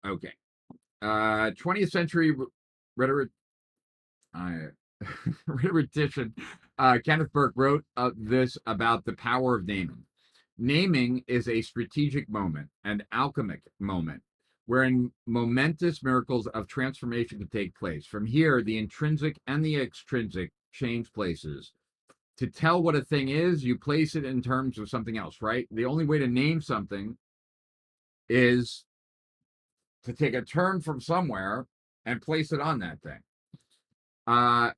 Okay. 20th century rhetoric, rhetorician Kenneth Burke wrote this about the power of naming. Naming is a strategic moment, an alchemic moment, wherein momentous miracles of transformation can take place. From here, the intrinsic and the extrinsic change places. To tell what a thing is, you place it in terms of something else, right? The only way to name something is to take a term from somewhere and place it on that thing. Uh,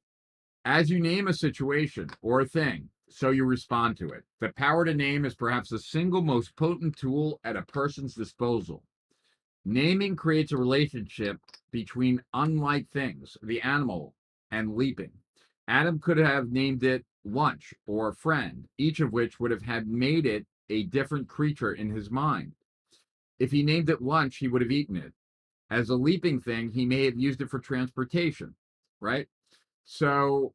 as you name a situation or a thing, so you respond to it. The power to name is perhaps the single most potent tool at a person's disposal. Naming creates a relationship between unlike things, the animal and leaping. Adam could have named it lunch or friend, each of which would have had made it a different creature in his mind. If he named it lunch, he would have eaten it. As a leaping thing, he may have used it for transportation, right? So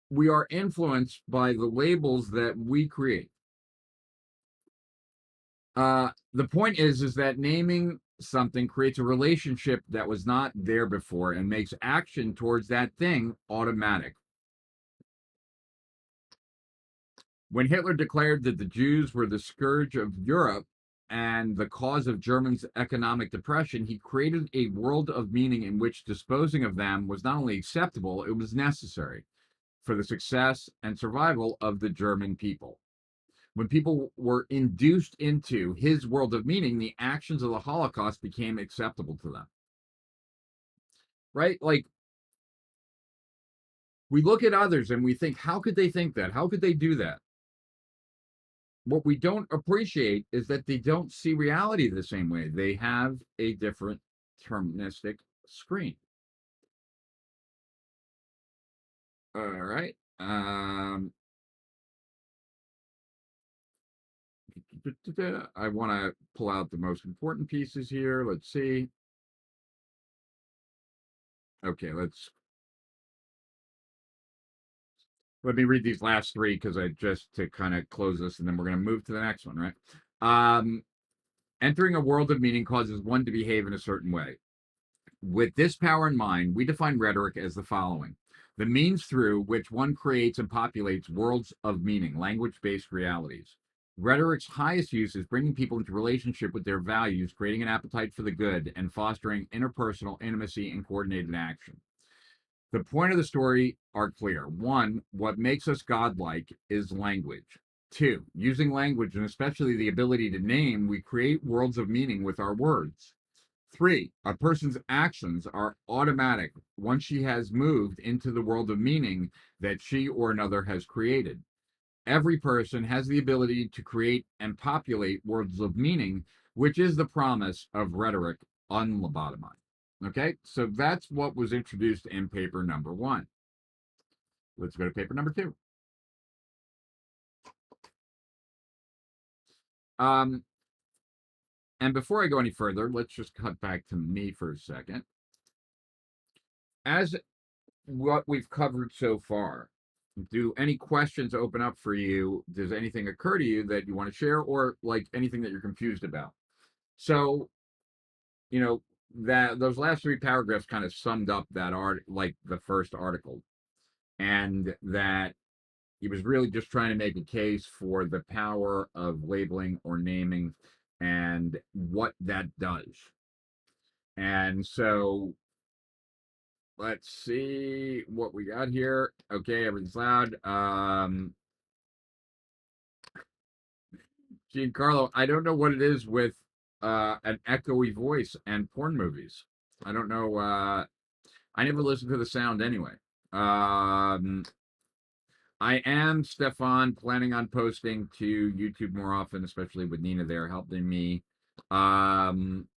we are influenced by the labels that we create. The point is that naming something creates a relationship that was not there before and makes action towards that thing automatic. When Hitler declared that the Jews were the scourge of Europe and the cause of Germany's economic depression, he created a world of meaning in which disposing of them was not only acceptable, it was necessary for the success and survival of the German people. When people were induced into his world of meaning, the actions of the Holocaust became acceptable to them. Right? Like, we look at others and we think, how could they think that? How could they do that? What we don't appreciate is that they don't see reality the same way. They have a different terministic screen. All right. I want to pull out the most important pieces here. Let's see. Okay, let me read these last three because I just to kind of close this, and then we're going to move to the next one, right? Um, Entering a world of meaning causes one to behave in a certain way. With this power in mind, we define rhetoric as the following: the means through which one creates and populates worlds of meaning, language based realities. Rhetoric's highest use is bringing people into relationship with their values, creating an appetite for the good, and fostering interpersonal intimacy and coordinated action. The point of the story are clear. One, what makes us godlike is language. Two, using language and especially the ability to name, we create worlds of meaning with our words. Three, a person's actions are automatic once she has moved into the world of meaning that she or another has created. Every person has the ability to create and populate worlds of meaning, which is the promise of rhetoric unlobotomized. Okay, so that's what was introduced in paper number 1. Let's go to paper number 2. Um, and before I go any further, let's just cut back to me for a second. As what we've covered so far, do any questions open up for you? Does anything occur to you that you want to share, or like anything that you're confused about? So, you know, that those last 3 paragraphs kind of summed up that art, like the first article, and that he was really just trying to make a case for the power of labeling or naming and what that does. And so let's see what we got here. Okay, everything's loud. Giancarlo, I don't know what it is with an echoey voice and porn movies. I don't know. I never listen to the sound anyway. I am, Stefan, planning on posting to YouTube more often, especially with Nina there helping me. Um,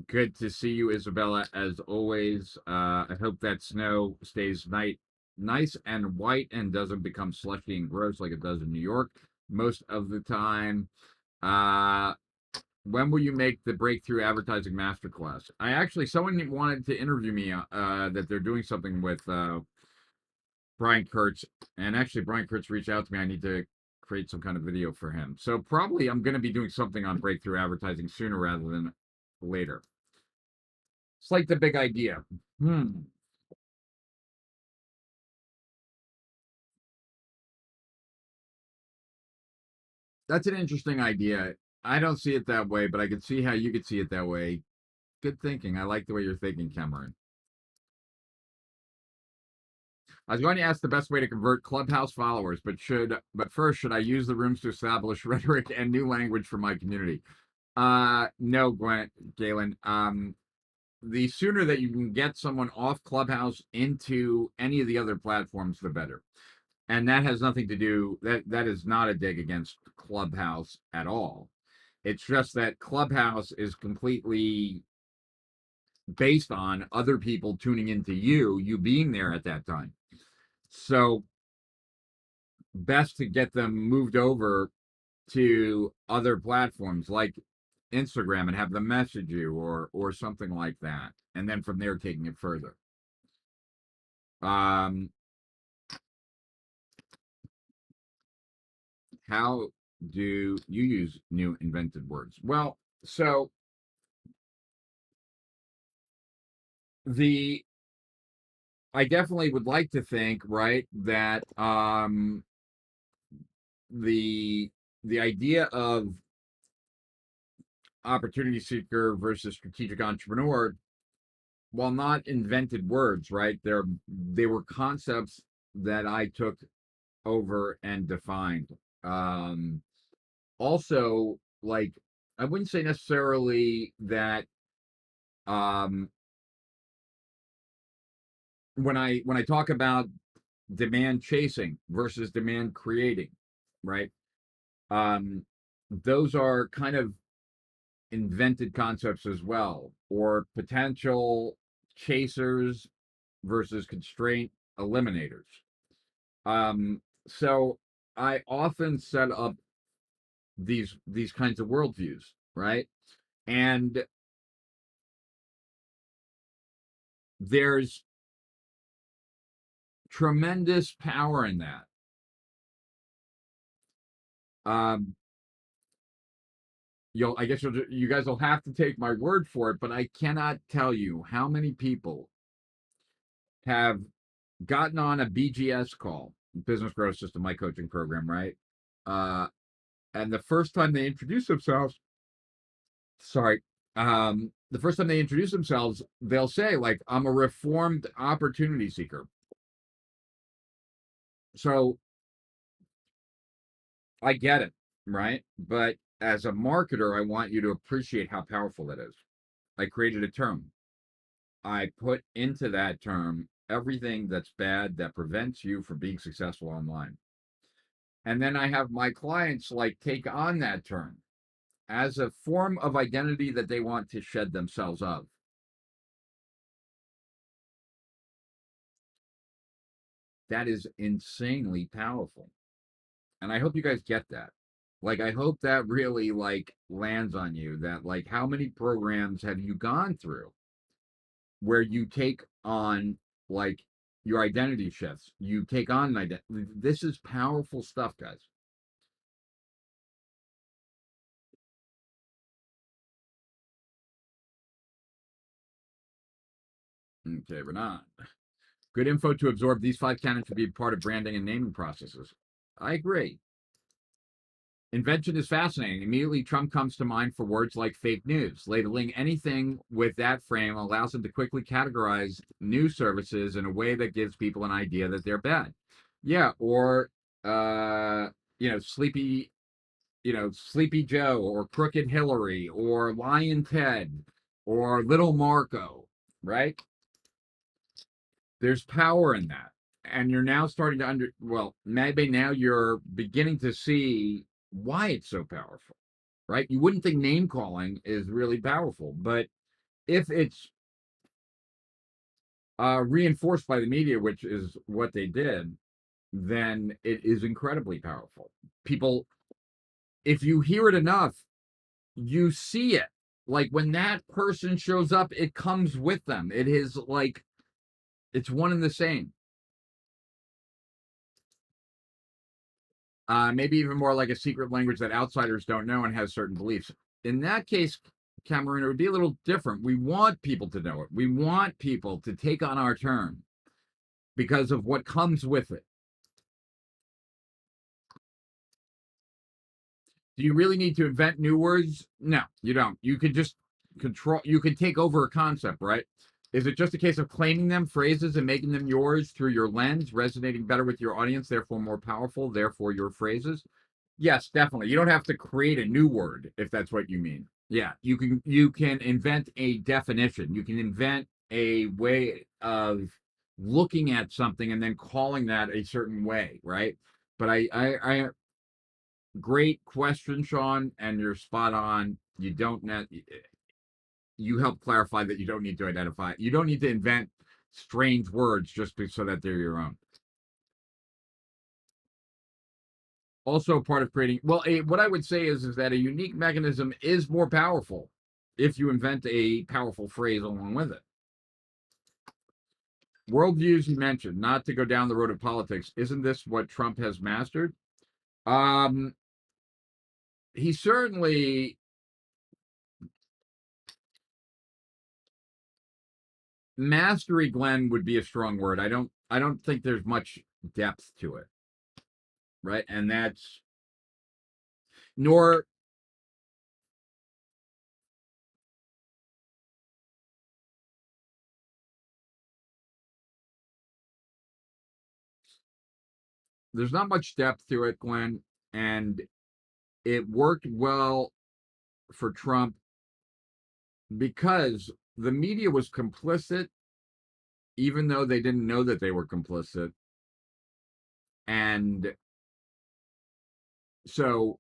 Good to see you, Isabella, as always. I hope that snow stays nice and white and doesn't become slushy and gross like it does in New York most of the time. Uh, when will you make the breakthrough advertising masterclass? Someone wanted to interview me. That they're doing something with Brian Kurtz, and actually Brian Kurtz reached out to me. I need to create some kind of video for him. So probably I'm going to be doing something on breakthrough advertising sooner rather than later. It's like the big idea. That's an interesting idea. I don't see it that way, but I can see how you could see it that way. Good thinking. I like the way you're thinking, Cameron. I was going to ask the best way to convert Clubhouse followers, but first, should I use the rooms to establish rhetoric and new language for my community? No, Galen. The sooner that you can get someone off Clubhouse into any of the other platforms, the better. And that has nothing to do that is not a dig against Clubhouse at all. It's just that Clubhouse is completely based on other people tuning into you being there at that time. So best to get them moved over to other platforms like Instagram and have them message you or something like that. And then from there taking it further. Um how do you use new invented words? Well, so the I definitely would like to think, right, that the the idea of opportunity seeker versus strategic entrepreneur, while not invented words, right, they were concepts that I took over and defined. Um Also, like, I wouldn't say necessarily that um when I talk about demand chasing versus demand creating, right? Um, those are kind of invented concepts as well, or potential chasers versus constraint eliminators. So I often set up these kinds of worldviews, right? And there's tremendous power in that. Um, you guys will have to take my word for it, but I cannot tell you how many people have gotten on a BGS call, Business Growth System, my coaching program, right? Uh, and the first time they introduce themselves, sorry, the first time they introduce themselves, they'll say, like, I'm a reformed opportunity seeker. So I get it, right? But as a marketer, I want you to appreciate how powerful it is. I created a term. I put into that term everything that's bad that prevents you from being successful online. And then I have my clients like take on that term as a form of identity that they want to shed themselves of. That is insanely powerful. And I hope you guys get that. Like, I hope that really like lands on you, that like how many programs have you gone through where you take on like your identity shifts, you take on an identity. This is powerful stuff, guys. Okay, Renan. Good info to absorb. These 5 canons should be part of branding and naming processes. I agree. Invention is fascinating. Immediately, Trump comes to mind for words like fake news. Labeling anything with that frame allows him to quickly categorize news services in a way that gives people an idea that they're bad. Yeah, or uh, sleepy, Sleepy Joe, or Crooked Hillary, or Lion Ted, or Little Marco, right? There's power in that. And you're now starting to maybe now you're beginning to see why it's so powerful, right? You wouldn't think name calling is really powerful, but if it's reinforced by the media, which is what they did, then it is incredibly powerful. People, if you hear it enough, you see it. Like when that person shows up, it comes with them. It is like it's one and the same. Maybe even more like a secret language that outsiders don't know and has certain beliefs. In that case, Cameroon, it would be a little different. We want people to know it. We want people to take on our term because of what comes with it. Do you really need to invent new words? No, you don't. You can just you can take over a concept, right? Is it just a case of claiming them, phrases, and making them yours through your lens, resonating better with your audience, therefore more powerful, therefore your phrases? Yes, definitely. You don't have to create a new word if that's what you mean. Yeah, you can invent a definition. You can invent a way of looking at something and then calling that a certain way, right? But I great question, Sean, and you're spot on. You help clarify that you don't need to identify. You don't need to invent strange words just so that they're your own. Also, part of creating, what I would say is that a unique mechanism is more powerful if you invent a powerful phrase along with it. Worldviews you mentioned, not to go down the road of politics. Isn't this what Trump has mastered? Um, he certainly mastery, Glenn, would be a strong word. I don't think there's much depth to it, right? And that's nor there's not much depth to it, Glenn, and it worked well for Trump because the media was complicit, even though they didn't know that they were complicit. And so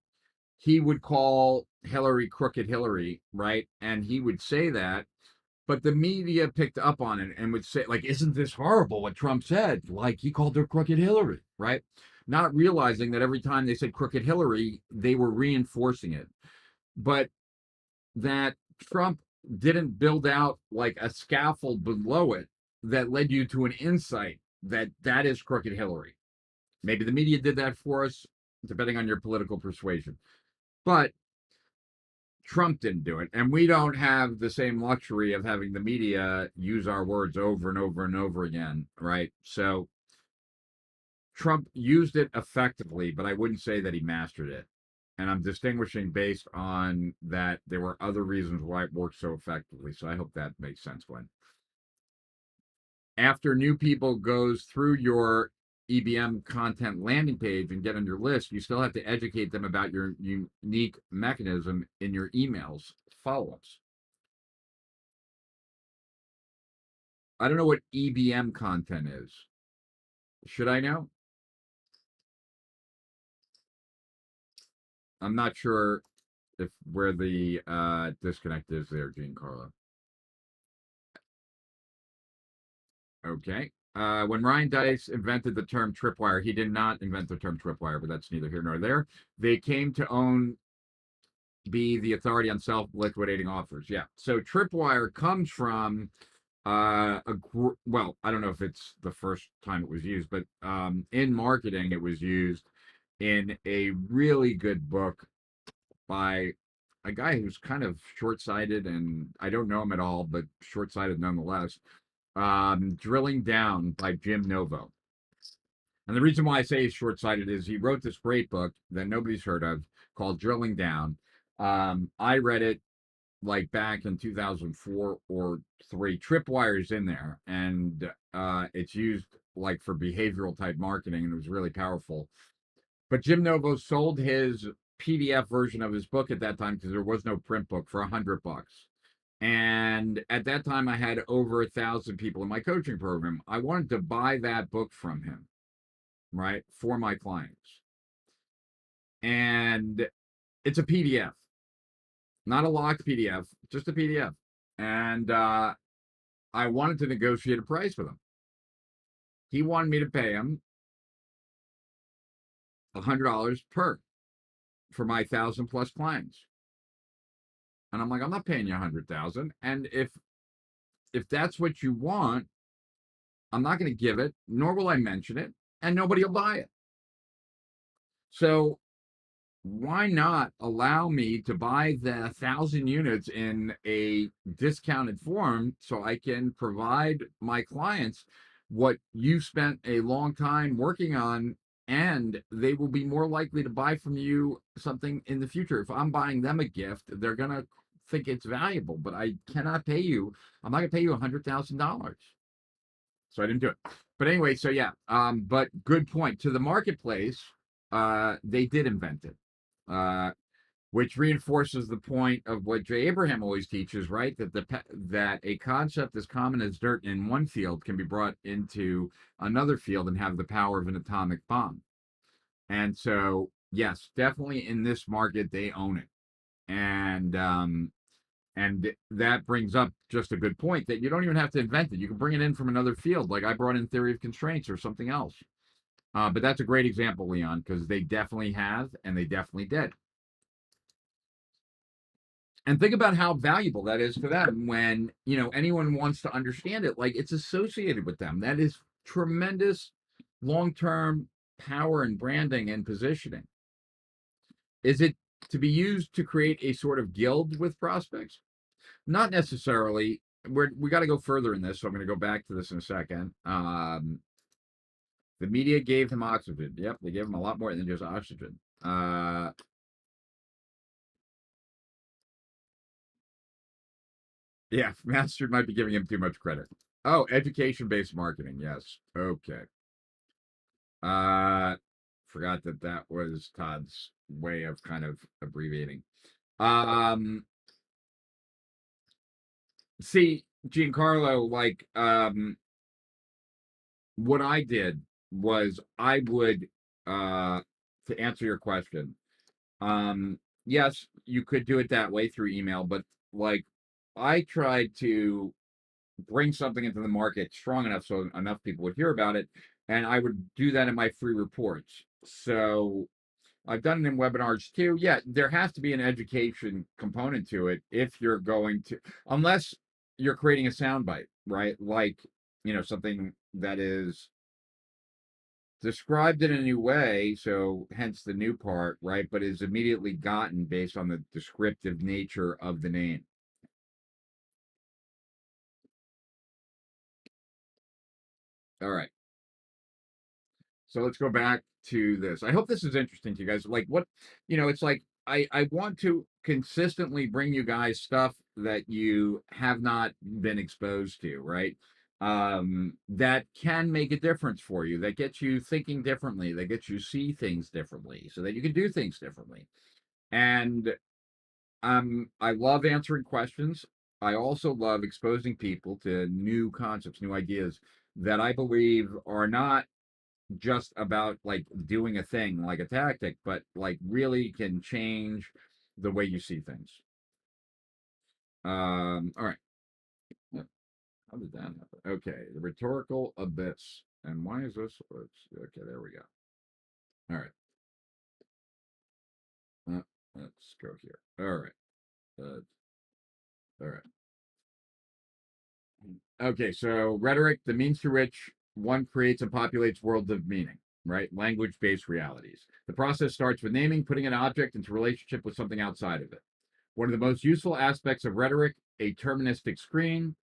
he would call Hillary Crooked Hillary, right? And he would say that, but the media picked up on it and would say, like, isn't this horrible what Trump said? Like, he called her Crooked Hillary, right? Not realizing that every time they said Crooked Hillary, they were reinforcing it. But that Trump didn't build out like a scaffold below it that led you to an insight that that is Crooked Hillary. Maybe the media did that for us, depending on your political persuasion. But Trump didn't do it. And we don't have the same luxury of having the media use our words over and over and over again, right? So Trump used it effectively, but I wouldn't say that he mastered it. And I'm distinguishing based on that there were other reasons why it worked so effectively. So I hope that makes sense, Glenn. After new people goes through your EBM content landing page and get on your list, you still have to educate them about your unique mechanism in your emails follow-ups. I don't know what EBM content is. Should I know? I'm not sure if where the disconnect is there, Giancarlo. Okay. when Ryan Dice invented the term tripwire, he did not invent the term tripwire, but that's neither here nor there. They came to be the authority on self-liquidating offers. Yeah. So tripwire comes from well, I don't know if it's the first time it was used, but in marketing, it was used in a really good book by a guy who's kind of short-sighted, and I don't know him at all, but short-sighted nonetheless. Drilling Down by Jim Novo. And the reason why I say he's short-sighted is he wrote this great book that nobody's heard of called Drilling Down. I read it like back in 2004 or three. Tripwire's in there, and it's used like for behavioral type marketing, and it was really powerful. But Jim Novo sold his PDF version of his book at that time because there was no print book for $100. And at that time, I had over 1,000 people in my coaching program. I wanted to buy that book from him, right, for my clients. And it's a PDF, not a locked PDF, just a PDF. And I wanted to negotiate a price with him. He wanted me to pay him $100 per for my 1,000+ clients. And I'm like, I'm not paying you 100,000. And if that's what you want, I'm not going to give it, nor will I mention it, and nobody will buy it. So why not allow me to buy the 1,000 units in a discounted form so I can provide my clients what you spent a long time working on, and they will be more likely to buy from you something in the future. If I'm buying them a gift, they're going to think it's valuable, but I cannot pay you. I'm not going to pay you $100,000. So I didn't do it. But anyway, so yeah, but good point. To the marketplace, they did invent it, uh, which reinforces the point of what Jay Abraham always teaches, right? That a concept as common as dirt in one field can be brought into another field and have the power of an atomic bomb. And so, yes, definitely in this market, they own it. And that brings up just a good point that you don't even have to invent it. You can bring it in from another field, like I brought in theory of constraints or something else. But that's a great example, Leon, because they definitely have, and they definitely did. And think about how valuable that is to them when, anyone wants to understand it, like it's associated with them. That is tremendous long-term power and branding and positioning. Is it to be used to create a sort of guild with prospects? Not necessarily. We got to go further in this, so I'm going to go back to this in a second. The media gave him oxygen. Yep, they gave him a lot more than just oxygen. Yeah, Master might be giving him too much credit. Oh, education-based marketing. Yes. Okay. Uh, Forgot that was Todd's way of kind of abbreviating. See, Giancarlo, like, what I did was I would, to answer your question, yes, you could do it that way through email, but like, I tried to bring something into the market strong enough so enough people would hear about it, and I would do that in my free reports. So I've done it in webinars too. Yeah, there has to be an education component to it if you're going to, unless you're creating a soundbite, right? Like, something that is described in a new way, so hence the new part, right? But is immediately gotten based on the descriptive nature of the name. All right. So let's go back to this. I hope this is interesting to you guys. Like what, it's like I want to consistently bring you guys stuff that you have not been exposed to, right? That can make a difference for you, that gets you thinking differently, that gets you see things differently, so that you can do things differently. And I love answering questions. I also love exposing people to new concepts, new ideas that I believe are not just about like doing a thing like a tactic, but like really can change the way you see things. All right. How did that happen? Okay, the rhetorical abyss. And why is this? Okay, there we go. All right. Let's go here. All right. All right. Okay, so rhetoric, the means through which one creates and populates worlds of meaning, right? Language based realities. The process starts with naming, putting an object into relationship with something outside of it. One of the most useful aspects of rhetoric, a terministic screen,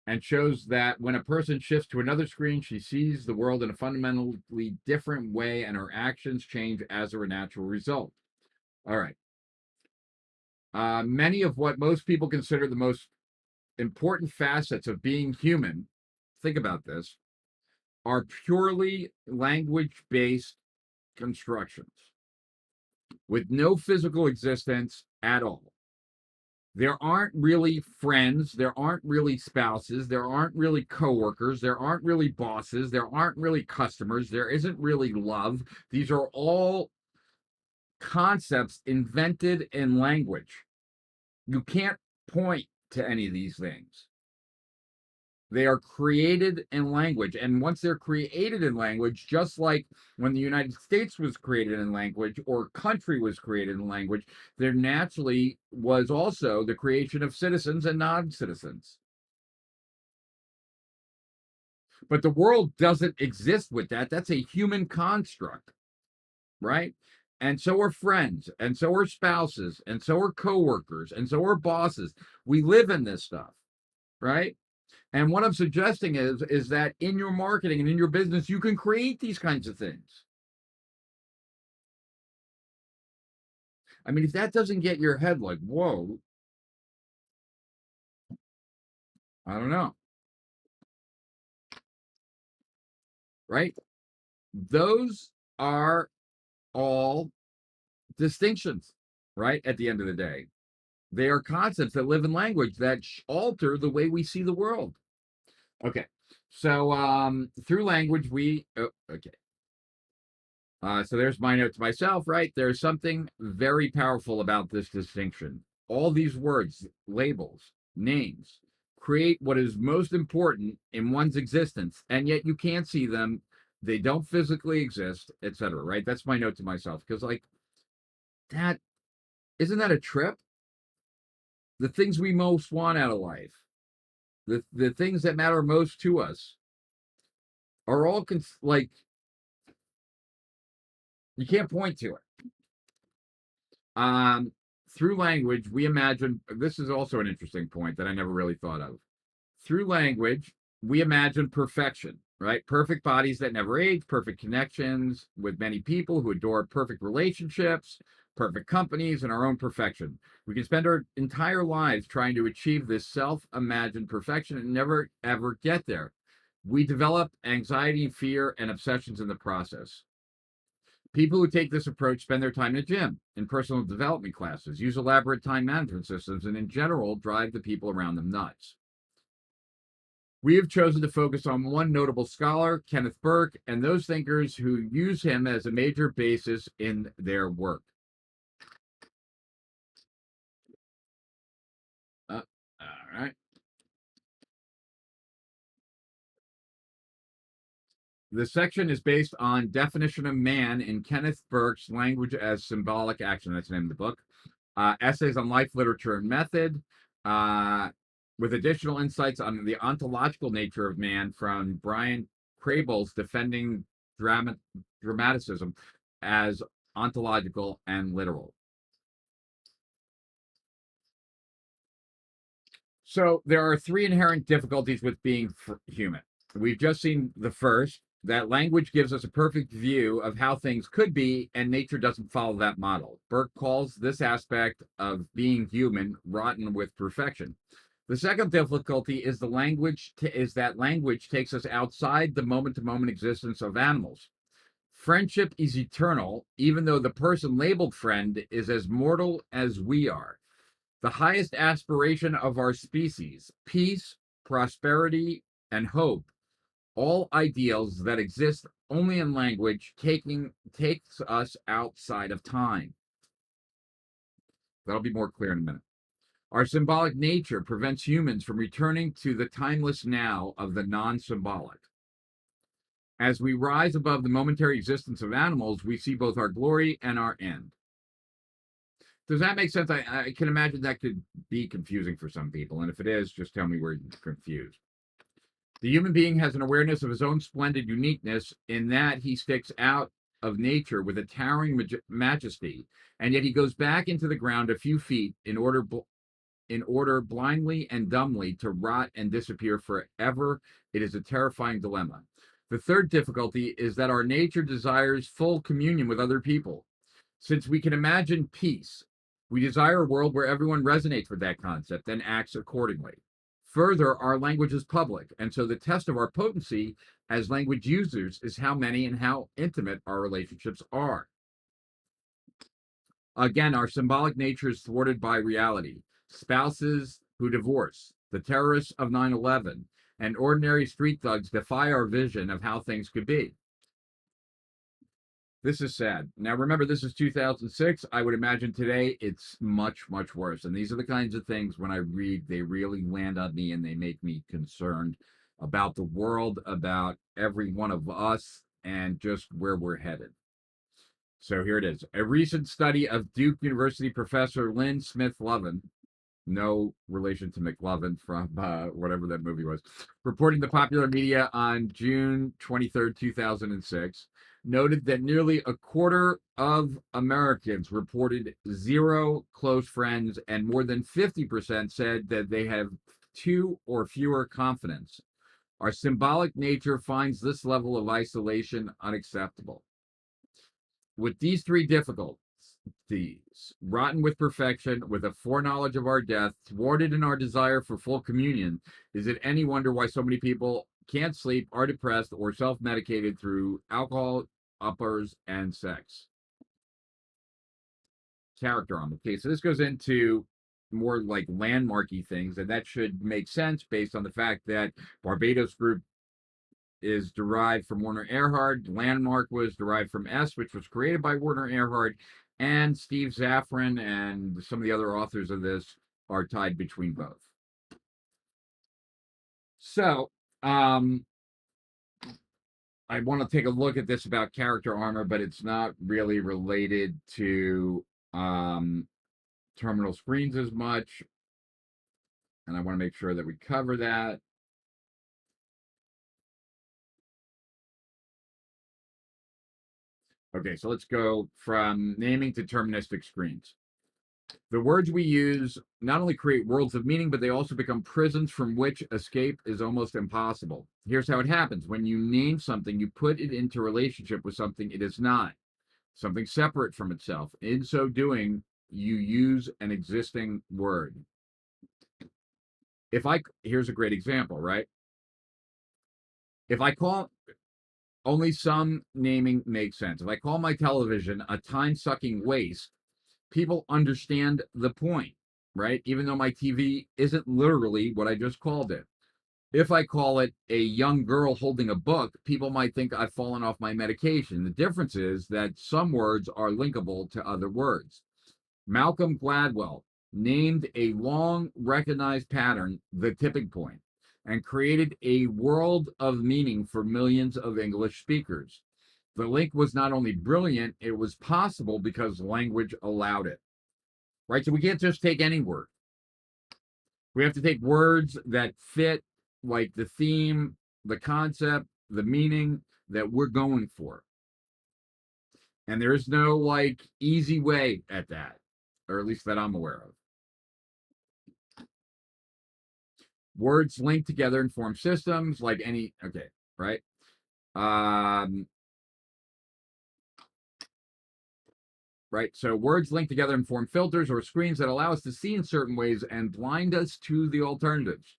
and shows that when a person shifts to another screen, she sees the world in a fundamentally different way and her actions change as a natural result. All right. Many of what most people consider the most important facets of being human, think about this, are purely language based constructions with no physical existence at all. There aren't really friends, there aren't really spouses, there aren't really coworkers, there aren't really bosses, there aren't really customers, there isn't really love. These are all concepts invented in language. You can't point to any of these things. They are created in language. And once they're created in language, just like when the United States was created in language or country was created in language, there naturally was also the creation of citizens and non citizens. But the world doesn't exist with that. That's a human construct, right? And so are friends, and so are spouses, and so are coworkers, and so are bosses. We live in this stuff, right? And what I'm suggesting is that in your marketing and in your business, you can create these kinds of things. I mean, if that doesn't get your head like, whoa, I don't know, right? Those are all distinctions, right? At the end of the day, they are concepts that live in language that alter the way we see the world. Okay. So through language, okay. So there's my note to myself, right? There's something very powerful about this distinction. All these words, labels, names, create what is most important in one's existence, and yet you can't see them. They don't physically exist, etc. Right? That's my note to myself. Because like that, isn't that a trip? The things we most want out of life, the things that matter most to us, are all like you can't point to it. Um, Through language, we imagine this is also an interesting point that I never really thought of. Through language, we imagine perfection, right? Perfect bodies that never age, perfect connections with many people who adore perfect relationships, perfect companies, and our own perfection. We can spend our entire lives trying to achieve this self imagined perfection and never ever get there. We develop anxiety, fear, and obsessions in the process. People who take this approach spend their time in a gym, in personal development classes, use elaborate time management systems, and in general drive the people around them nuts. We have chosen to focus on one notable scholar, Kenneth Burke, and those thinkers who use him as a major basis in their work. All right. The section is based on Definition of Man in Kenneth Burke's Language as Symbolic Action. That's the name of the book. Essays on life, literature, and method, with additional insights on the ontological nature of man from Brian Crable's Defending Dramaticism as Ontological and Literal. So there are three inherent difficulties with being human. We've just seen the first, that language gives us a perfect view of how things could be, and nature doesn't follow that model. Burke calls this aspect of being human rotten with perfection. The second difficulty is that language takes us outside the moment-to-moment existence of animals. Friendship is eternal, even though the person labeled friend is as mortal as we are. The highest aspiration of our species, peace, prosperity, and hope, all ideals that exist only in language, takes us outside of time. That'll be more clear in a minute. Our symbolic nature prevents humans from returning to the timeless now of the non-symbolic. As we rise above the momentary existence of animals, we see both our glory and our end. Does that make sense? I can imagine that could be confusing for some people. And if it is, just tell me where you're confused. The human being has an awareness of his own splendid uniqueness in that he sticks out of nature with a towering majesty, and yet he goes back into the ground a few feet in order blindly and dumbly to rot and disappear forever. It is a terrifying dilemma. The third difficulty is that our nature desires full communion with other people. Since we can imagine peace, we desire a world where everyone resonates with that concept and acts accordingly. Further, our language is public, and so the test of our potency as language users is how many and how intimate our relationships are. Again, our symbolic nature is thwarted by reality. Spouses who divorce, the terrorists of 9/11, and ordinary street thugs defy our vision of how things could be. This is sad. Now, remember, this is 2006. I would imagine today it's much, much worse. And these are the kinds of things when I read, they really land on me and they make me concerned about the world, about every one of us, and just where we're headed. So here it is. A recent study of Duke University professor Lynn Smith Lovin, no relation to McLovin from whatever that movie was, reporting the popular media on June 23rd, 2006, noted that nearly a quarter of Americans reported zero close friends, and more than 50% said that they have two or fewer confidants. Our symbolic nature finds this level of isolation unacceptable. With these three difficulties, rotten with perfection, with a foreknowledge of our death, thwarted in our desire for full communion, is it any wonder why so many people can't sleep, are depressed, or self-medicated through alcohol, uppers, and sex? Character armor. Okay, so this goes into more like landmarky things, and that should make sense based on the fact that Barbados Group is derived from Werner Erhard. Landmark was derived from S, which was created by Werner Erhard, and Steve Zaffron and some of the other authors of this are tied between both. So, I want to take a look at this about character armor, but it's not really related to terminal screens as much. And I want to make sure that we cover that. Okay, so let's go from naming to terministic screens. The words we use not only create worlds of meaning, but they also become prisons from which escape is almost impossible. Here's how it happens. When you name something, you put it into relationship with something it is not, something separate from itself. In so doing, you use an existing word. Here's a great example, right? If I call, only some naming makes sense. If I call my television a time-sucking waste, people understand the point, right? Even though my TV isn't literally what I just called it. If I call it a young girl holding a book, people might think I've fallen off my medication. The difference is that some words are linkable to other words. Malcolm Gladwell named a long recognized pattern the tipping point and created a world of meaning for millions of English speakers. The link was not only brilliant, it was possible because language allowed it. Right? So we can't just take any word. We have to take words that fit like the theme, the concept, the meaning that we're going for. And there is no like easy way at that, or at least that I'm aware of. Words link together and form systems like any, okay, right? Right? So words link together and form filters or screens that allow us to see in certain ways and blind us to the alternatives.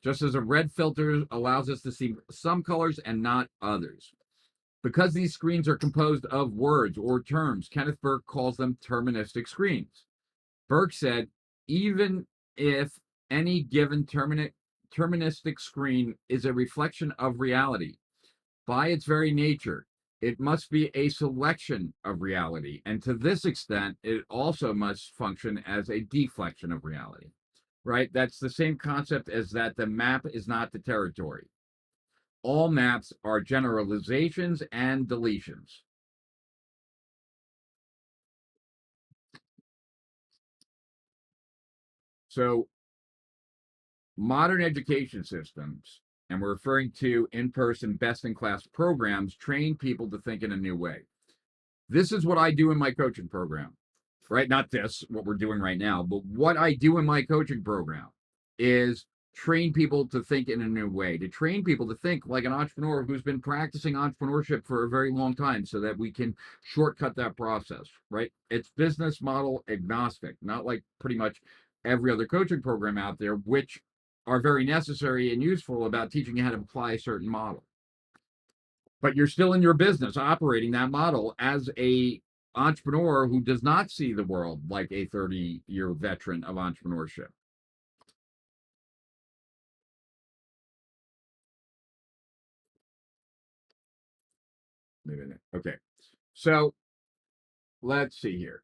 Just as a red filter allows us to see some colors and not others. Because these screens are composed of words or terms, Kenneth Burke calls them terministic screens. Burke said, even if any given terministic screen is a reflection of reality, by its very nature, it must be a selection of reality. And to this extent, it also must function as a deflection of reality. right? That's the same concept as that the map is not the territory. All maps are generalizations and deletions. So modern education systems, and we're referring to in-person best-in-class programs, train people to think in a new way. This is what I do in my coaching program, right? Not this, what we're doing right now, but what I do in my coaching program is train people to think in a new way, to train people to think like an entrepreneur who's been practicing entrepreneurship for a very long time so that we can shortcut that process, right? It's business model agnostic, not like pretty much every other coaching program out there, which are very necessary and useful about teaching you how to apply a certain model. But you're still in your business operating that model as a entrepreneur who does not see the world like a 30-year veteran of entrepreneurship. Okay. So let's see here.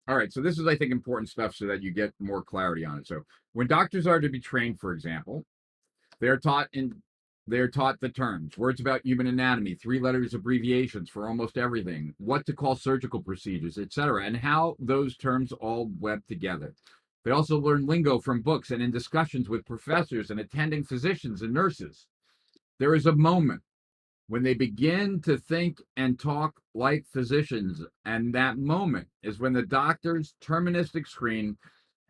All right. So this is, I think, important stuff so that you get more clarity on it. So when doctors are to be trained, for example, they're taught the terms, words about human anatomy, 3 letters abbreviations for almost everything, what to call surgical procedures, etc., and how those terms all web together. They also learn lingo from books and in discussions with professors and attending physicians and nurses. There is a moment when they begin to think and talk like physicians, and that moment is when the doctor's terministic screen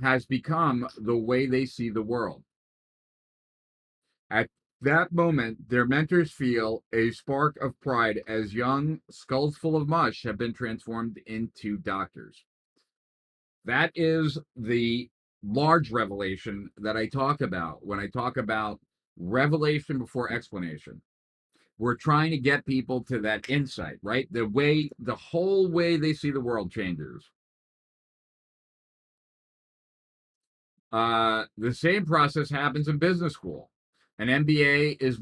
has become the way they see the world. At that moment, their mentors feel a spark of pride as young skulls full of mush have been transformed into doctors. That is the large revelation that I talk about when I talk about revelation before explanation. We're trying to get people to that insight, right? The whole way they see the world changes. The same process happens in business school. An MBA is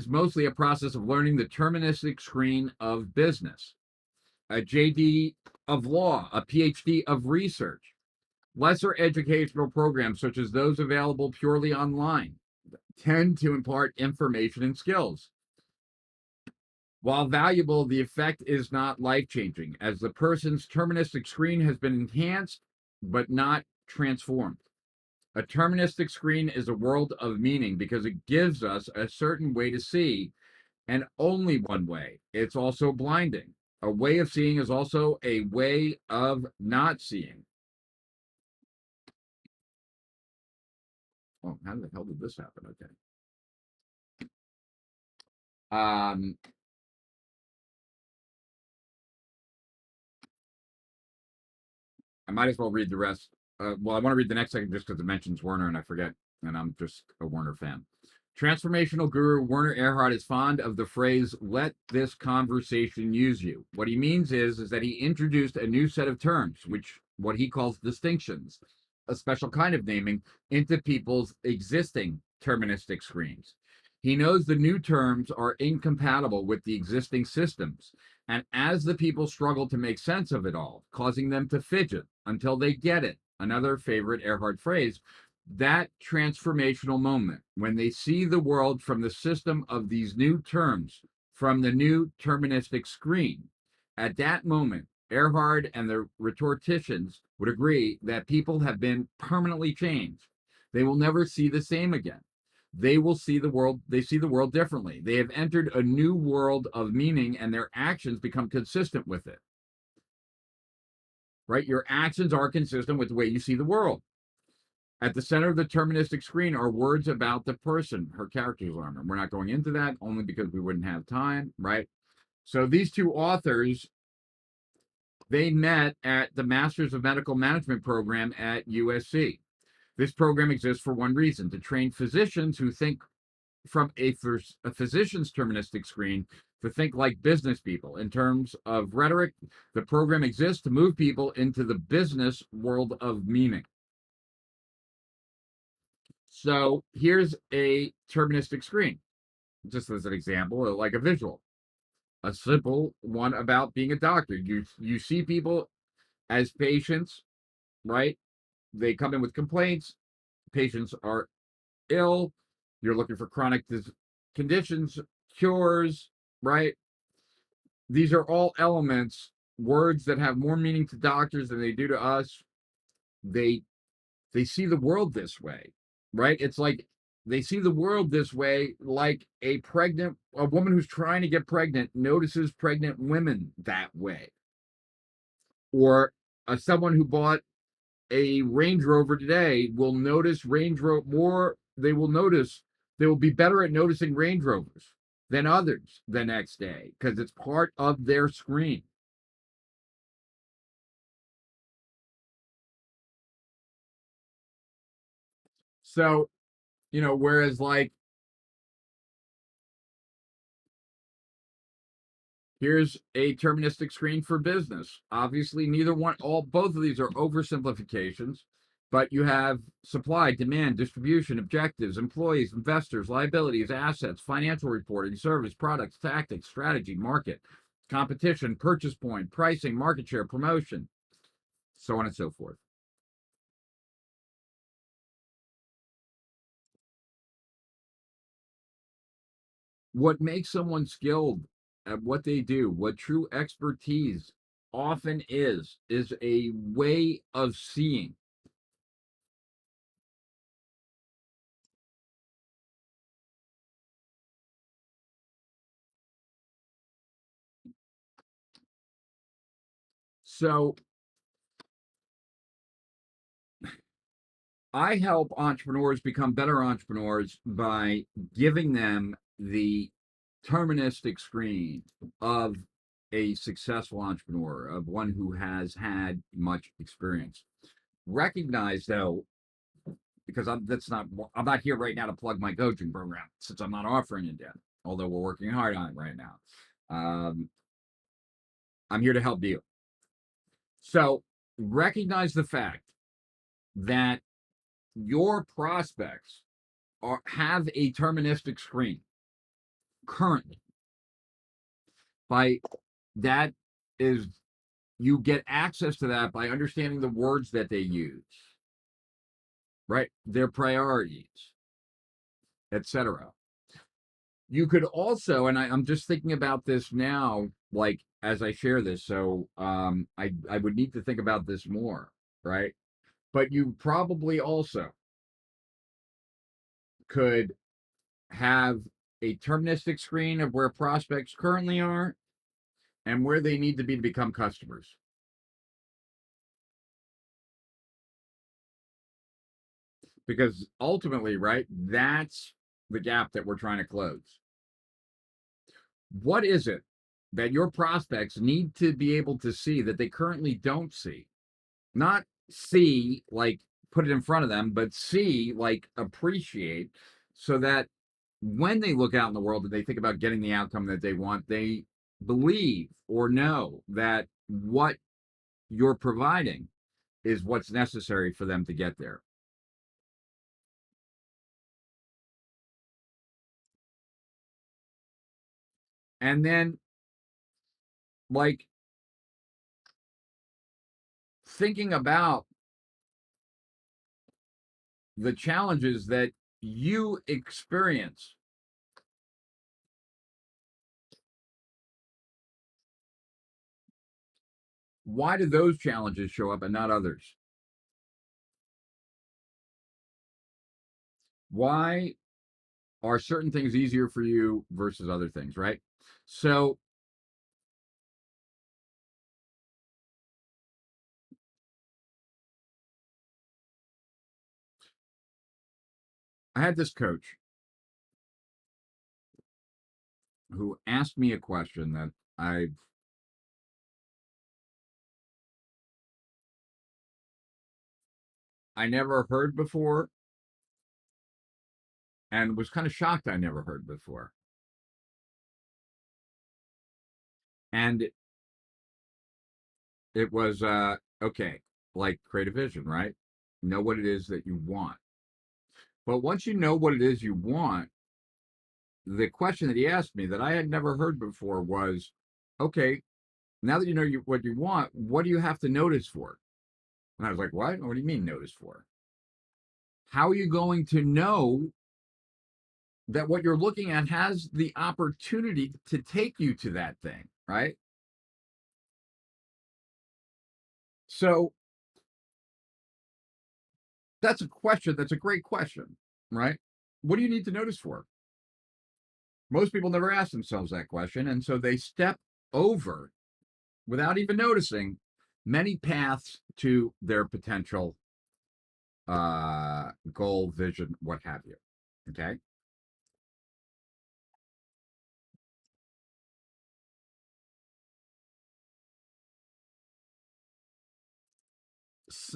mostly a process of learning the terministic screen of business. A JD of law, a PhD of research. Lesser educational programs, such as those available purely online, tend to impart information and skills. While valuable, the effect is not life-changing, as the person's terministic screen has been enhanced but not transformed. A terministic screen is a world of meaning because it gives us a certain way to see, and only one way. It's also blinding. A way of seeing is also a way of not seeing. Oh, how the hell did this happen? Okay. Um, I might as well read the rest. Well, I want to read the next second just because it mentions Werner and I forget, and I'm just a Werner fan. Transformational guru Werner Erhard is fond of the phrase, let this conversation use you. What he means is that he introduced a new set of terms, which what he calls distinctions, a special kind of naming, into people's existing terministic screens. He knows the new terms are incompatible with the existing systems, and as the people struggle to make sense of it all, causing them to fidget until they get it, another favorite Erhard phrase, that transformational moment when they see the world from the system of these new terms, from the new terministic screen, at that moment, Erhard and the rhetoricians would agree that people have been permanently changed. They will never see the same again. They see the world differently. They have entered a new world of meaning and their actions become consistent with it. Right? Your actions are consistent with the way you see the world. At the center of the terministic screen are words about the person, her character's armor. We're not going into that only because we wouldn't have time, right? So these two authors, they met at the Masters of Medical Management program at USC. This program exists for one reason, to train physicians who think from a physician's terministic screen to think like business people. In terms of rhetoric, the program exists to move people into the business world of meaning. So here's a terministic screen, just as an example, like a visual. a simple one about being a doctor. You see people as patients, right? They come in with complaints. Patients are ill. You're looking for chronic conditions, cures, right? These are all elements, words that have more meaning to doctors than they do to us. They they see the world this way, right? It's like they see the world this way, like a woman who's trying to get pregnant notices pregnant women that way, or someone who bought a Range Rover today will notice Range Rover more. They will be better at noticing Range Rovers than others the next day because it's part of their screen. So, whereas like here's a terministic screen for business. Obviously, both of these are oversimplifications, but you have supply, demand, distribution, objectives, employees, investors, liabilities, assets, financial reporting, service, products, tactics, strategy, market, competition, purchase point, pricing, market share, promotion, so on and so forth. What makes someone skilled at what they do, what true expertise often is a way of seeing. So I help entrepreneurs become better entrepreneurs by giving them the terministic screen of a successful entrepreneur, of one who has had much experience. Recognize though, because I'm not here right now to plug my coaching program since I'm not offering it yet, although we're working hard on it right now. Um, I'm here to help you. So recognize the fact that your prospects have a terministic screen currently. By that is you get access to that by understanding the words that they use, right? Their priorities, etc. You could also, and I'm just thinking about this now, like as I share this, so I would need to think about this more, right? But you probably also could have a terministic screen of where prospects currently are and where they need to be to become customers. Because ultimately, right, that's the gap that we're trying to close. What is it that your prospects need to be able to see that they currently don't see? Not see, like put it in front of them, but see, like appreciate, so that when they look out in the world and they think about getting the outcome that they want, they believe or know that what you're providing is what's necessary for them to get there. And then, like, thinking about the challenges that you experience. Why do those challenges show up and not others? Why are certain things easier for you versus other things, right? So I had this coach who asked me a question that I never heard before and was kind of shocked I never heard before. And it was okay, like create a vision, right? Know what it is that you want. But once you know what it is you want, the question that he asked me that I had never heard before was, okay, now that you know what you want, what do you have to notice for? And I was like, what? What do you mean notice for? How are you going to know that what you're looking at has the opportunity to take you to that thing, right? So that's a question. That's a great question, right? What do you need to notice for? Most people never ask themselves that question. And so they step over, without even noticing, many paths to their potential goal, vision, what have you. Okay. S-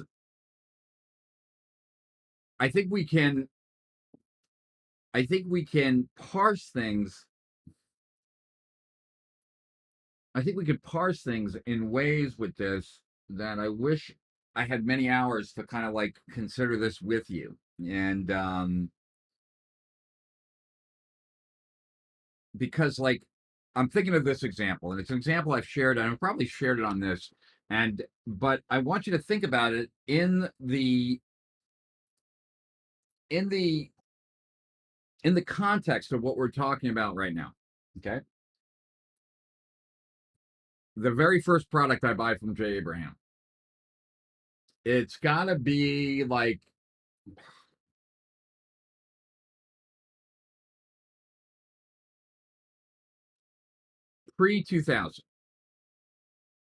I think we can, I think we can parse things. I think we could parse things in ways with this that I wish I had many hours to kind of like consider this with you. And because like I'm thinking of this example, and it's an example I've shared, and I've probably shared it on this, and but I want you to think about it in the in the context of what we're talking about right now. Okay. The very first product I buy from Jay Abraham, it's gotta be like pre 2000.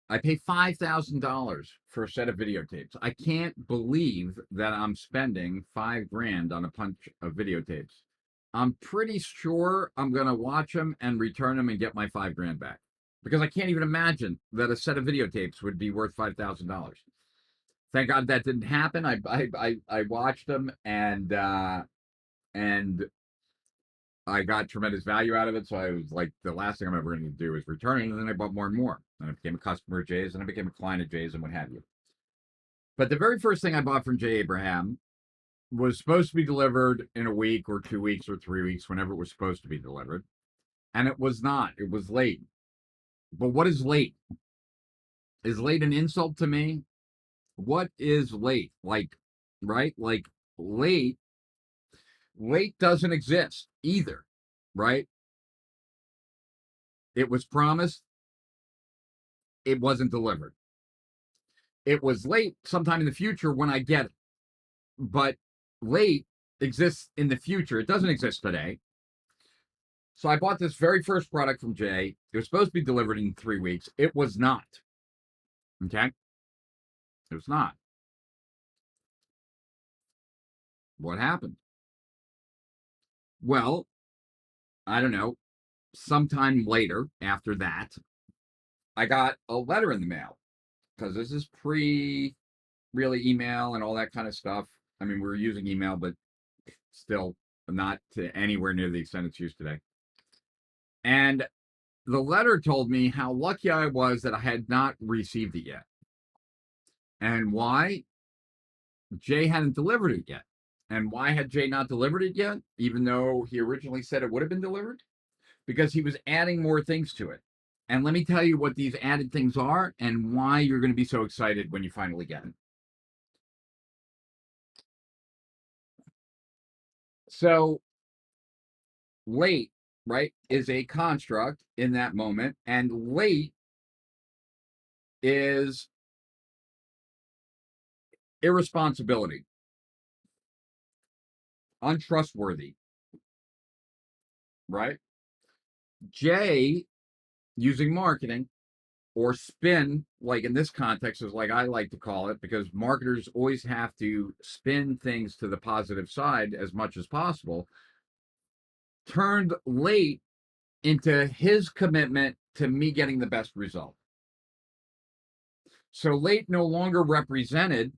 I pay $5,000 for a set of videotapes. I can't believe that I'm spending $5 grand on a bunch of videotapes. I'm pretty sure I'm going to watch them and return them and get my $5 grand back, because I can't even imagine that a set of videotapes would be worth $5,000. Thank God that didn't happen. I watched them, and I got tremendous value out of it. So I was like, the last thing I'm ever going to do is return it. And then I bought more and more. And I became a customer of Jay's, and I became a client of Jay's, and what have you. But the very first thing I bought from Jay Abraham was supposed to be delivered in a week or 2 weeks or 3 weeks, whenever it was supposed to be delivered. And it was not. It was late. But what is late? Is late an insult to me? What is late? Like, right? Like, late, late doesn't exist either, right? It was promised, it wasn't delivered. It was late sometime in the future when I get it. But late exists in the future. It doesn't exist today. So I bought this very first product from Jay. It was supposed to be delivered in 3 weeks. It was not. Okay. It was not. What happened? Well, I don't know. Sometime later, after that, I got a letter in the mail, because this is pre really email and all that kind of stuff. I mean, we were using email, but still not to anywhere near the extent it's used today. And the letter told me how lucky I was that I had not received it yet. And why? Jay hadn't delivered it yet. And why had Jay not delivered it yet, even though he originally said it would have been delivered? Because he was adding more things to it. And let me tell you what these added things are and why you're going to be so excited when you finally get it. So, late, right, is a construct in that moment, and late is irresponsibility, untrustworthy, right? Jay, using marketing or spin, like in this context, is like I like to call it, because marketers always have to spin things to the positive side as much as possible, turned late into his commitment to me getting the best result. So late no longer represented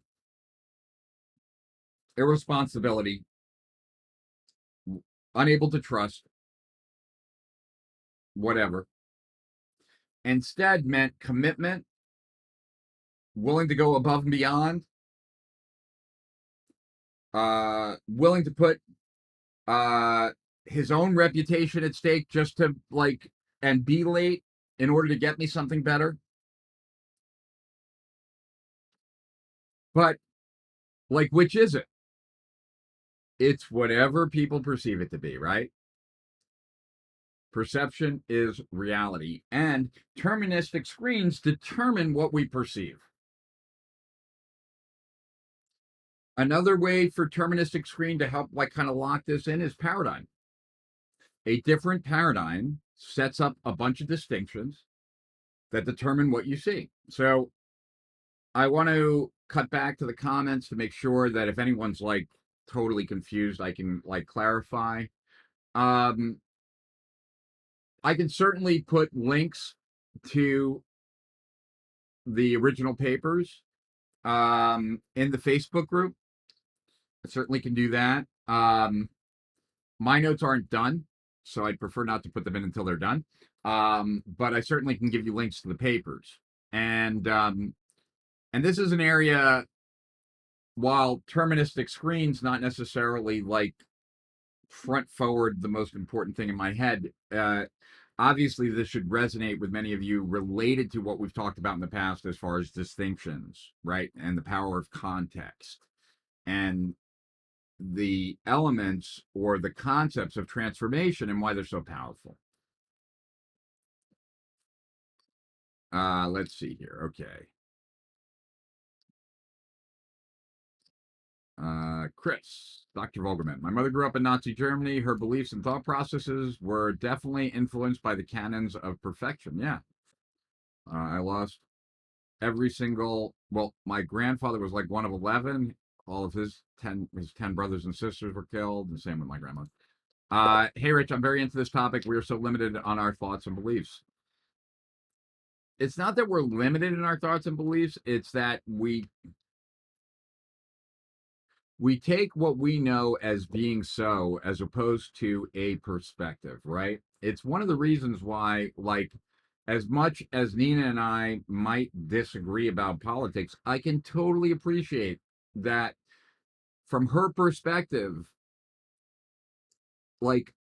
irresponsibility, unable to trust, whatever. Instead meant commitment, willing to go above and beyond, willing to put his own reputation at stake just to like and be late in order to get me something better. But like, which is it? It's whatever people perceive it to be, right? Perception is reality, and terministic screens determine what we perceive. Another way for terministic screen to help like kind of lock this in is paradigm. A different paradigm sets up a bunch of distinctions that determine what you see. So I want to cut back to the comments to make sure that if anyone's like totally confused, I can like clarify. Um, I can certainly put links to the original papers in the Facebook group. I certainly can do that. My notes aren't done, so I'd prefer not to put them in until they're done. But I certainly can give you links to the papers. And this is an area, while terministic screens not necessarily like front forward the most important thing in my head. Obviously, this should resonate with many of you related to what we've talked about in the past as far as distinctions, right? And the power of context and the elements or the concepts of transformation and why they're so powerful. Let's see here. Okay. Chris, Dr. Vogelman. My mother grew up in Nazi Germany. Her beliefs and thought processes were definitely influenced by the canons of perfection. Yeah. I lost every single, well, my grandfather was like one of 11. All of his 10 brothers and sisters were killed. The same with my grandma. Hey, Rich, I'm very into this topic. We are so limited on our thoughts and beliefs. It's not that we're limited in our thoughts and beliefs. It's that we take what we know as being so as opposed to a perspective, right? It's one of the reasons why, like, as much as Nina and I might disagree about politics, I can totally appreciate that from her perspective, like,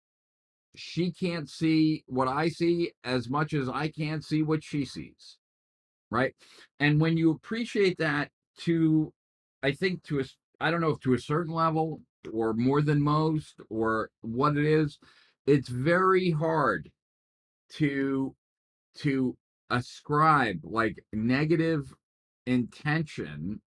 she can't see what I see as much as I can't see what she sees, right? And when you appreciate that to, I think to a, I don't know if to a certain level or more than most or what it is, it's very hard to to ascribe like negative intention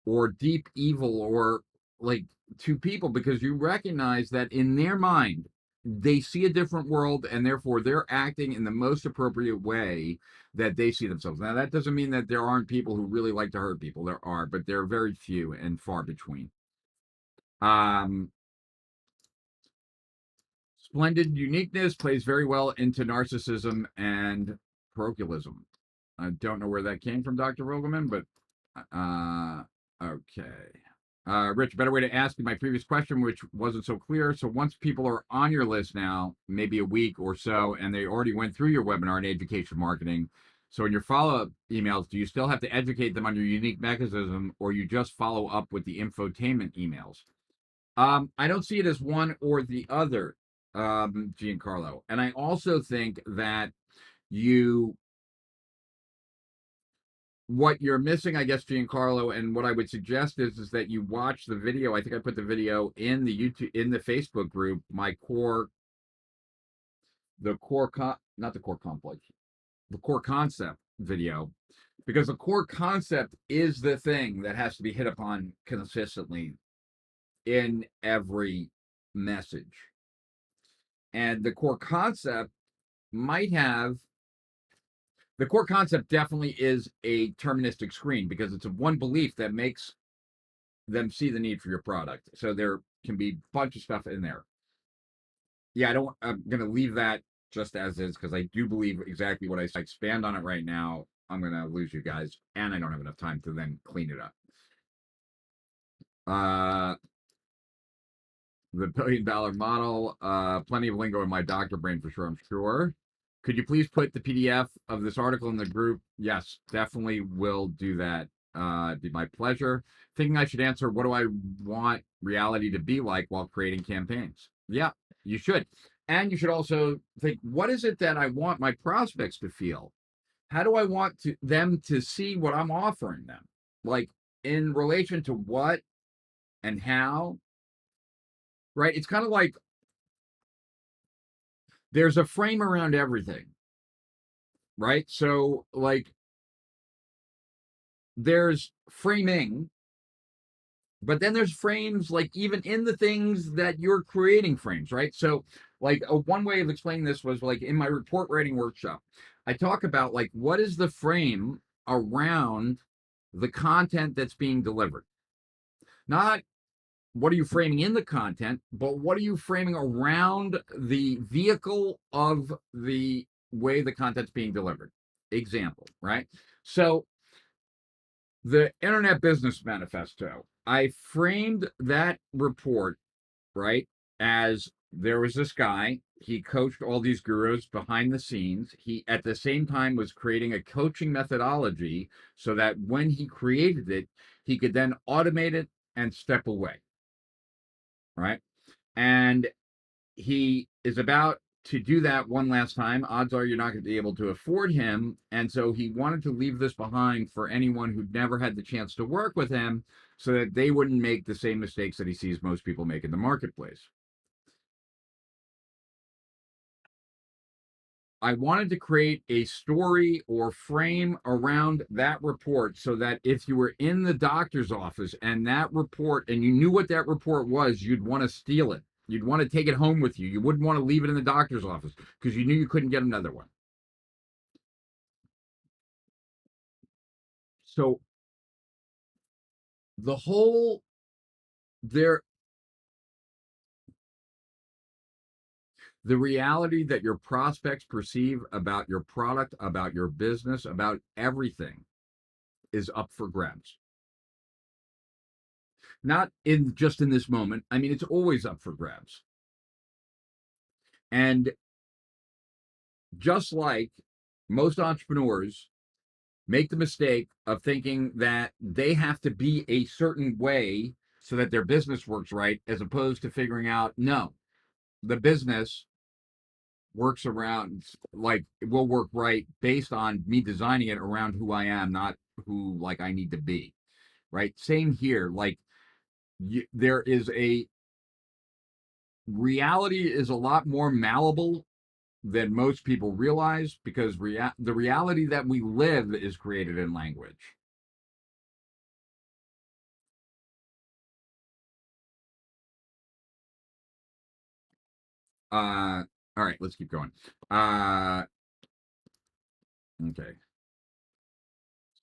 or deep evil or like to people because you recognize that in their mind they see a different world and therefore they're acting in the most appropriate way that they see themselves. Now that doesn't mean that there aren't people who really like to hurt people. There are, but they're very few and far between. um Splendid uniqueness plays very well into narcissism and parochialism. I don't know where that came from, Dr. Rogelman, but okay. Rich, better way to ask you my previous question, which wasn't so clear. So once people are on your list now, maybe a week or so, and they already went through your webinar in education marketing. So in your follow-up emails, do you still have to educate them on your unique mechanism, or you just follow up with the infotainment emails? I don't see it as one or the other, Giancarlo. And I also think that you what you're missing, I guess, Giancarlo, and what I would suggest is that you watch the video. I think I put the video in the YouTube in the Facebook group. My core, not the core complex, the core concept video, because the core concept is the thing that has to be hit upon consistently in every message, and might have the core concept definitely is a terministic screen because it's a one belief that makes them see the need for your product. So there can be a bunch of stuff in there. Yeah, I'm going to leave that just as is because I do believe exactly what I expand on it right now. I'm going to lose you guys, and I don't have enough time to then clean it up. The $1 billion model, plenty of lingo in my doctor brain for sure, I'm sure. Could you please put the PDF of this article in the group? Yes, definitely will do that. It'd be my pleasure. Thinking I should answer, what do I want reality to be like while creating campaigns? Yeah, You should. And you should also think, what is it that I want my prospects to feel? How do I want them to see what I'm offering them? Like in relation to what and how, right? It's kind of like there's a frame around everything, right? So, like, there's framing, but then there's frames, like, even in the things that you're creating frames, right? So, like, one way of explaining this was like in my report writing workshop, I talk about like what is the frame around the content that's being delivered, not what are you framing in the content, but what are you framing around the vehicle of the way the content's being delivered? Example, right? So the Internet Business Manifesto, I framed that report, right, as there was this guy, he coached all these gurus behind the scenes. He, at the same time, was creating a coaching methodology so that when he created it, he could then automate it and step away, right? And he is about to do that one last time. Odds are you're not going to be able to afford him. And so he wanted to leave this behind for anyone who'd never had the chance to work with him so that they wouldn't make the same mistakes that he sees most people make in the marketplace. I wanted to create a story or frame around that report so that if you were in the doctor's office and that report and you knew what that report was, you'd want to steal it. You'd want to take it home with you. You wouldn't want to leave it in the doctor's office because you knew you couldn't get another one. So the whole there the reality that your prospects perceive about your product, about your business, about everything is up for grabs. Not in just in this moment. I mean, it's always up for grabs. And just like most entrepreneurs make the mistake of thinking that they have to be a certain way so that their business works right, as opposed to figuring out, no, the business works around, like, it will work right based on me designing it around who I am, not who like I need to be, right? Same here. Like, there is a reality is a lot more malleable than most people realize because the reality that we live is created in language. All right, let's keep going. Uh, okay.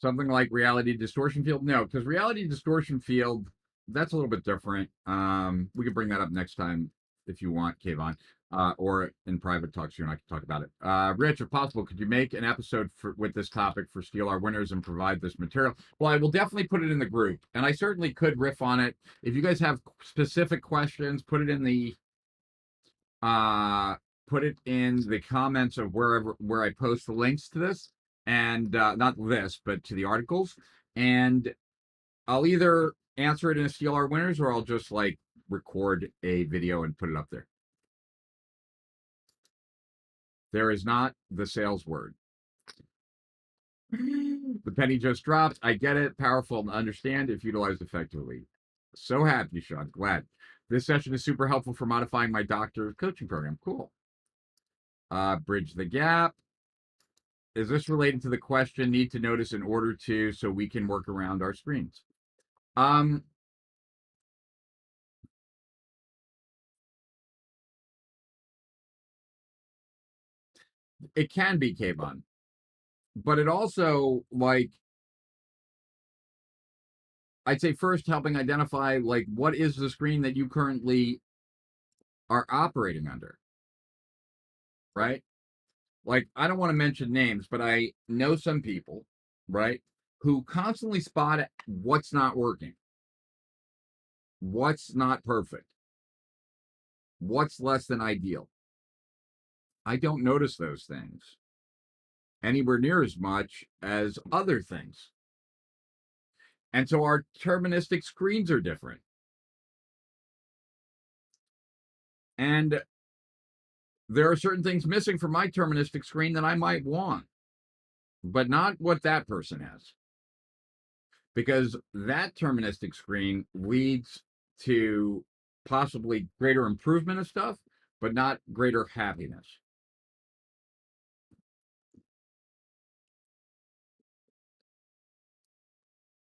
Something like reality distortion field? No, because reality distortion field, that's a little bit different. We could bring that up next time if you want, Kayvon, or in private talks, you and I can talk about it. Rich, if possible, could you make an episode with this topic for Steal Our Winners and provide this material? Well, I will definitely put it in the group, and I certainly could riff on it. If you guys have specific questions, put it in the uh put it in the comments of where I post the links to this, and not this but to the articles, and I'll either answer it in a Steal Our Winners or I'll just like record a video and put it up there. There is not the sales word. The penny just dropped. I get it. Powerful and understand if utilized effectively. So happy, Sean. Glad. This session is super helpful for modifying my doctor coaching program. Cool. Bridge the gap. Is this related to the question need to notice in order to so we can work around our screens? Um, it can be Kayvon, but it also, like, I'd say first helping identify like what is the screen that you currently are operating under, right? Like, I don't want to mention names, but I know some people, right, who constantly spot what's not working, what's not perfect, what's less than ideal. I don't notice those things anywhere near as much as other things. And so our terministic screens are different. And there are certain things missing from my terministic screen that I might want, but not what that person has. Because that terministic screen leads to possibly greater improvement of stuff, but not greater happiness.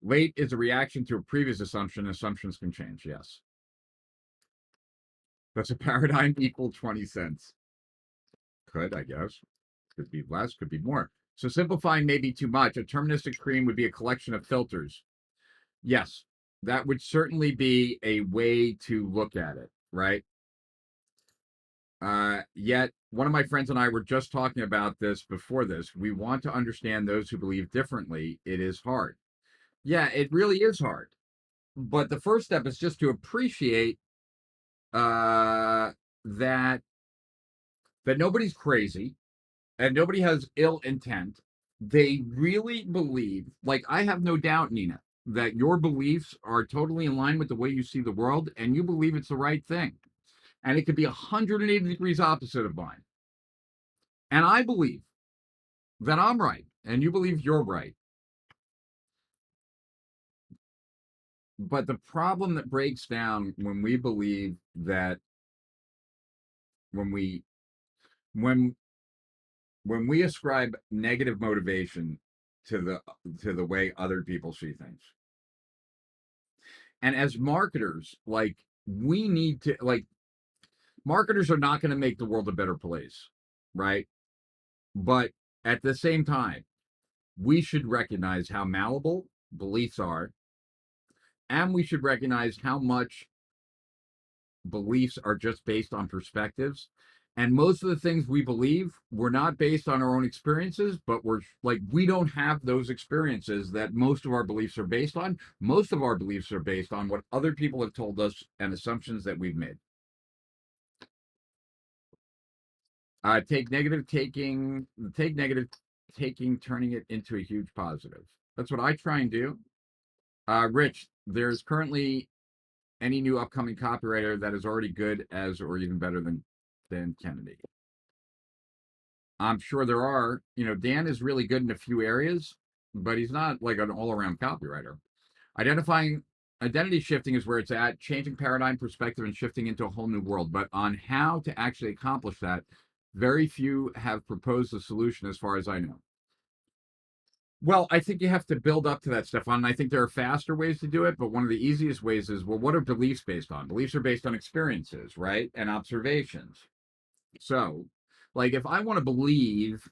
Late is a reaction to a previous assumption. Assumptions can change. Yes. Does a paradigm equal 20 cents? Could, I guess. Could be less, could be more. So simplifying may be too much. A terministic screen would be a collection of filters. Yes, that would certainly be a way to look at it, right? Yet, one of my friends and I were just talking about this before this. We want to understand those who believe differently. It is hard. Yeah, it really is hard. But the first step is just to appreciate that nobody's crazy and nobody has ill intent. They really believe, like I have no doubt, Nina, that your beliefs are totally in line with the way you see the world and you believe it's the right thing. And it could be 180 degrees opposite of mine. And I believe that I'm right and you believe you're right. But the problem that breaks down when we believe that when we when when we ascribe negative motivation to the way other people see things. And as marketers, like we need to like marketers are not going to make the world a better place, right? But at the same time, we should recognize how malleable beliefs are, and we should recognize how much beliefs are just based on perspectives. And most of the things we believe were not based on our own experiences, but we're like, we don't have those experiences that most of our beliefs are based on. Most of our beliefs are based on what other people have told us and assumptions that we've made. Take negative taking, turning it into a huge positive. That's what I try and do. Rich, there's currently any new upcoming copywriter that is already good as or even better than Kennedy. I'm sure there are. Dan is really good in a few areas, but he's not like an all-around copywriter. Identifying identity shifting is where it's at, changing paradigm perspective and shifting into a whole new world. But on how to actually accomplish that, very few have proposed a solution as far as I know. Well, I think you have to build up to that, Stefan. And I think there are faster ways to do it, but one of the easiest ways is, well, what are beliefs based on? Beliefs are based on experiences, right? And observations. So, like, if I want to believe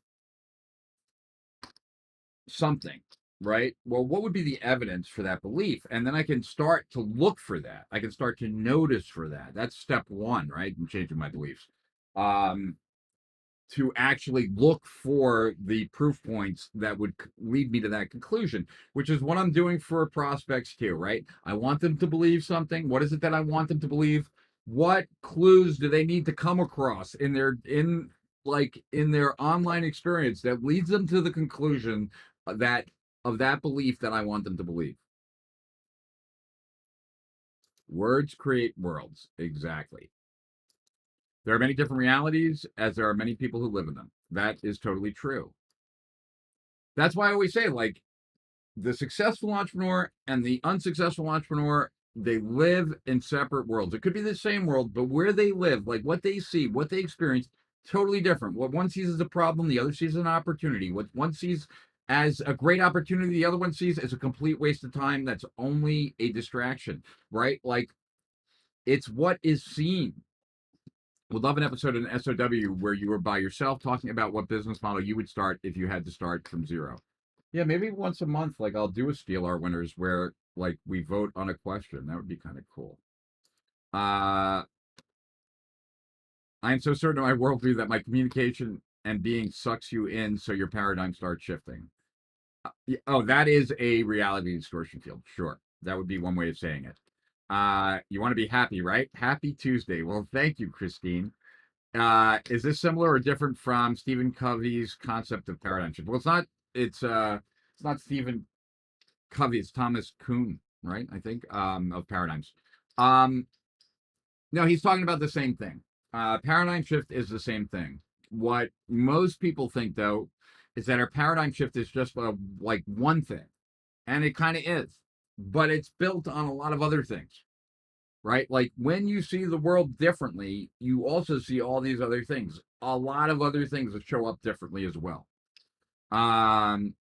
something, right? Well, what would be the evidence for that belief? And then I can start to look for that. I can start to notice for that. That's step one, right? In changing my beliefs. Um, to actually look for the proof points that would lead me to that conclusion, which is what I'm doing for prospects too, right? I want them to believe something. What is it that I want them to believe? What clues do they need to come across in their online experience that leads them to the conclusion that of that belief that I want them to believe? Words create worlds. Exactly. There are many different realities as there are many people who live in them. That is totally true. That's why I always say, like, the successful entrepreneur and the unsuccessful entrepreneur, they live in separate worlds. It could be the same world, but where they live, like what they see, what they experience, totally different. What one sees as a problem, the other sees as an opportunity. What one sees as a great opportunity, the other one sees as a complete waste of time. That's only a distraction, right? Like, it's what is seen. Would love an episode in SOW where you were by yourself talking about what business model you would start if you had to start from zero. Yeah, maybe once a month, like I'll do a Steal Our Winners where like we vote on a question. That would be kind of cool. I am so certain of my worldview that my communication and being sucks you in so your paradigm starts shifting. Oh, that is a reality distortion field. Sure. That would be one way of saying it. You want to be happy, right? Happy Tuesday. Well, thank you, Christine. Is this similar or different from Stephen Covey's concept of paradigm shift? Well, it's not Stephen Covey, it's Thomas Kuhn, right? I think of paradigms. Um, no, he's talking about the same thing. Paradigm shift is the same thing. What most people think, though, is that our paradigm shift is just like one thing, and it kind of is, but it's built on a lot of other things, right? Like when you see the world differently, you also see all these other things, a lot of other things that show up differently as well. Um,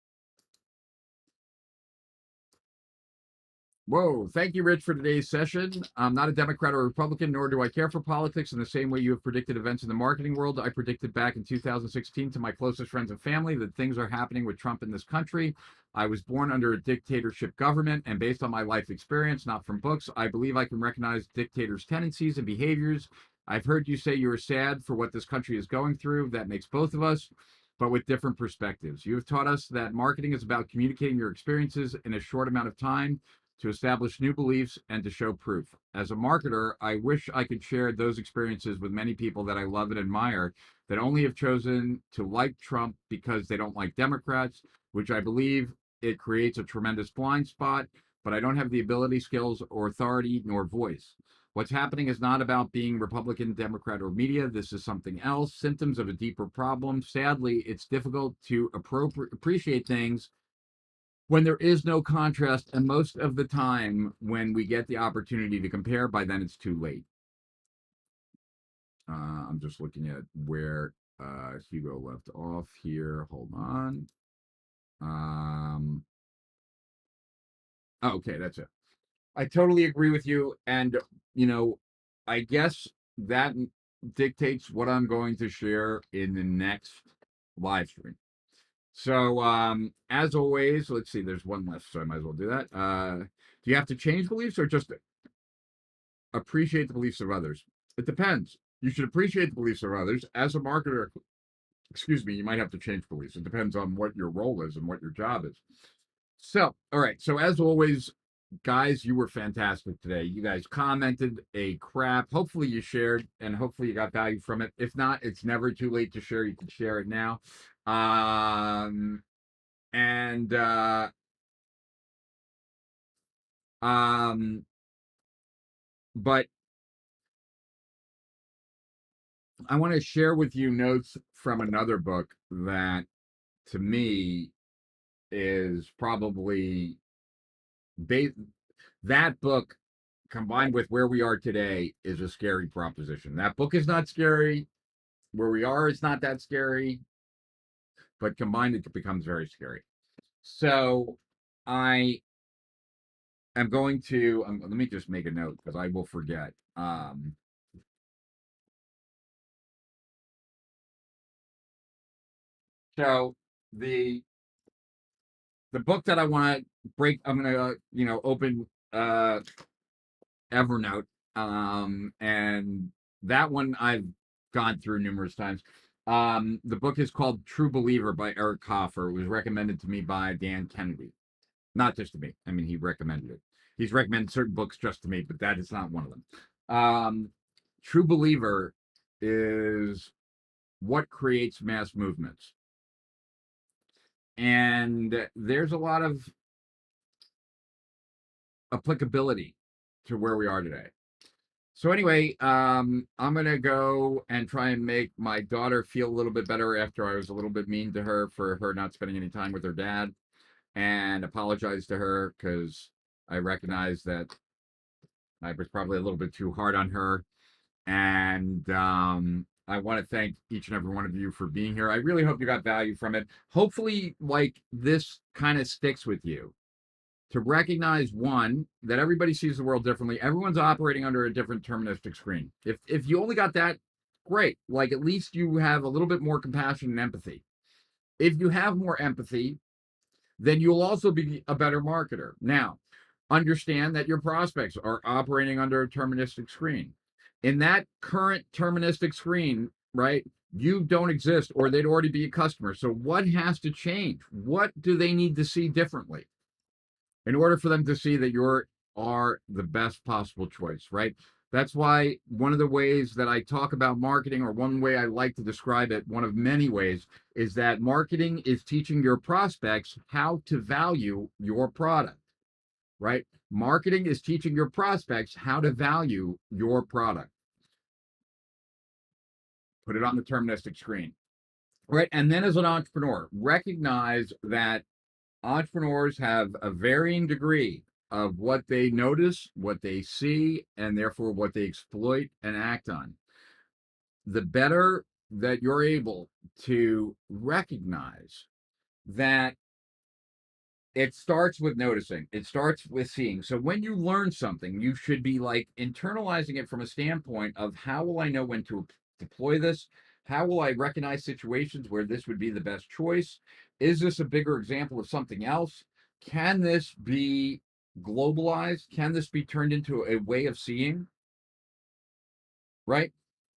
Whoa, thank you, Rich, for today's session. I'm not a Democrat or Republican, nor do I care for politics in the same way you have predicted events in the marketing world. I predicted back in 2016 to my closest friends and family that things are happening with Trump in this country. I was born under a dictatorship government, and based on my life experience, not from books, I believe I can recognize dictators' tendencies and behaviors. I've heard you say you are sad for what this country is going through. That makes both of us, but with different perspectives. You have taught us that marketing is about communicating your experiences in a short amount of time to establish new beliefs and to show proof. As a marketer, I wish I could share those experiences with many people that I love and admire that only have chosen to like Trump because they don't like Democrats, which I believe it creates a tremendous blind spot, but I don't have the ability, skills, or authority nor voice. What's happening is not about being Republican, Democrat, or media. This is something else, symptoms of a deeper problem. Sadly, it's difficult to appreciate things when there is no contrast, and most of the time when we get the opportunity to compare, by then it's too late. I'm just looking at where Hugo left off here. Hold on. Okay, that's it. I totally agree with you, and you know, I guess that dictates what I'm going to share in the next live stream. So, as always, let's see, there's one left, so I might as well do that. Do you have to change beliefs or just appreciate the beliefs of others? It depends. You should appreciate the beliefs of others. As a marketer, excuse me, you might have to change beliefs. It depends on what your role is and what your job is. So, all right. So, as always, guys, you were fantastic today. You guys commented a crap. Hopefully, you shared and hopefully you got value from it. If not, it's never too late to share. You can share it now. And but I want to share with you notes from another book that to me is probably ba- that book combined with where we are today is a scary proposition. That book is not scary. Where we are is not that scary, but combined it becomes very scary. So I am going to let me just make a note because I will forget. So the the book that I want to break, I'm gonna open Evernote, and that one I've gone through numerous times. The book is called True Believer by Eric Hoffer. It was recommended to me by Dan Kennedy, not just to me. I mean, he recommended it. He's recommended certain books just to me, but that is not one of them. True Believer is what creates mass movements, and there's a lot of applicability to where we are today. So anyway, I'm gonna go and try and make my daughter feel a little bit better after I was a little bit mean to her for her not spending any time with her dad, and apologize to her because I recognize that I was probably a little bit too hard on her. And I want to thank each and every one of you for being here. I really hope you got value from it. Hopefully, like this kind of sticks with you to recognize one that everybody sees the world differently. Everyone's operating under a different terministic screen. If you only got that, great. Like at least you have a little bit more compassion and empathy. If you have more empathy, then you'll also be a better marketer. Now, understand that your prospects are operating under a terministic screen. In that current terministic screen, right? You don't exist or they'd already be a customer. So what has to change? What do they need to see differently in order for them to see that you are the best possible choice, right? That's why one of the ways that I talk about marketing, or one way I like to describe it, one of many ways, is that marketing is teaching your prospects how to value your product, right? Marketing is teaching your prospects how to value your product. Put it on the terministic screen. Right. And then as an entrepreneur, recognize that entrepreneurs have a varying degree of what they notice, what they see, and therefore what they exploit and act on. The better that you're able to recognize that it starts with noticing, it starts with seeing. So when you learn something, you should be like internalizing it from a standpoint of how will I know when to deploy this? How will I recognize situations where this would be the best choice? Is this a bigger example of something else? Can this be globalized? Can this be turned into a way of seeing? Right?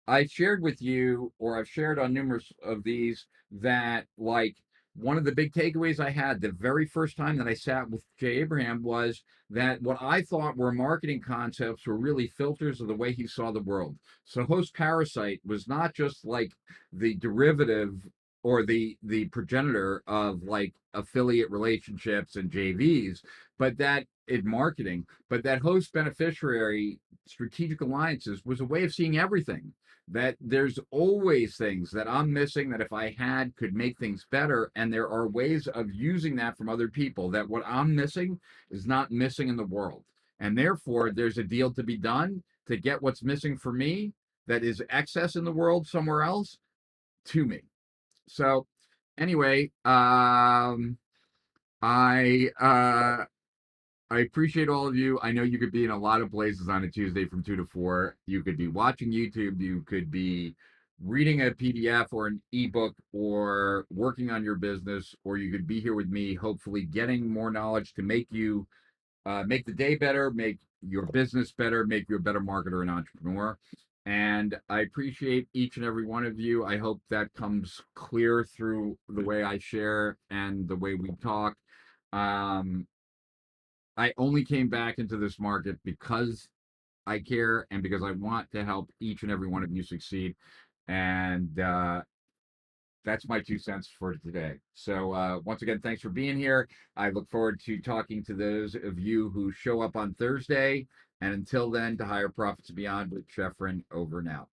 I shared with you, or I've shared on numerous of these, that like one of the big takeaways I had the very first time that I sat with Jay Abraham was that what I thought were marketing concepts were really filters of the way he saw the world. So host parasite was not just like the derivative or the progenitor of like affiliate relationships and JVs, but that in marketing, but that host beneficiary strategic alliances was a way of seeing everything, that there's always things that I'm missing that if I had could make things better. And there are ways of using that from other people, that what I'm missing is not missing in the world. And therefore, there's a deal to be done to get what's missing for me that is excess in the world somewhere else to me. So, anyway, I I appreciate all of you. I know you could be in a lot of places on a Tuesday from 2 to 4. You could be watching YouTube. You could be reading a PDF or an ebook or working on your business, or you could be here with me, hopefully getting more knowledge to make you make the day better, make your business better, make you a better marketer and entrepreneur. And I appreciate each and every one of you. I hope that comes clear through the way I share and the way we talk. Um, I only came back into this market because I care and because I want to help each and every one of you succeed. And that's my 2 cents for today. So once again, thanks for being here. I look forward to talking to those of you who show up on Thursday. And until then, to higher profits beyond with Sheffrin, over now.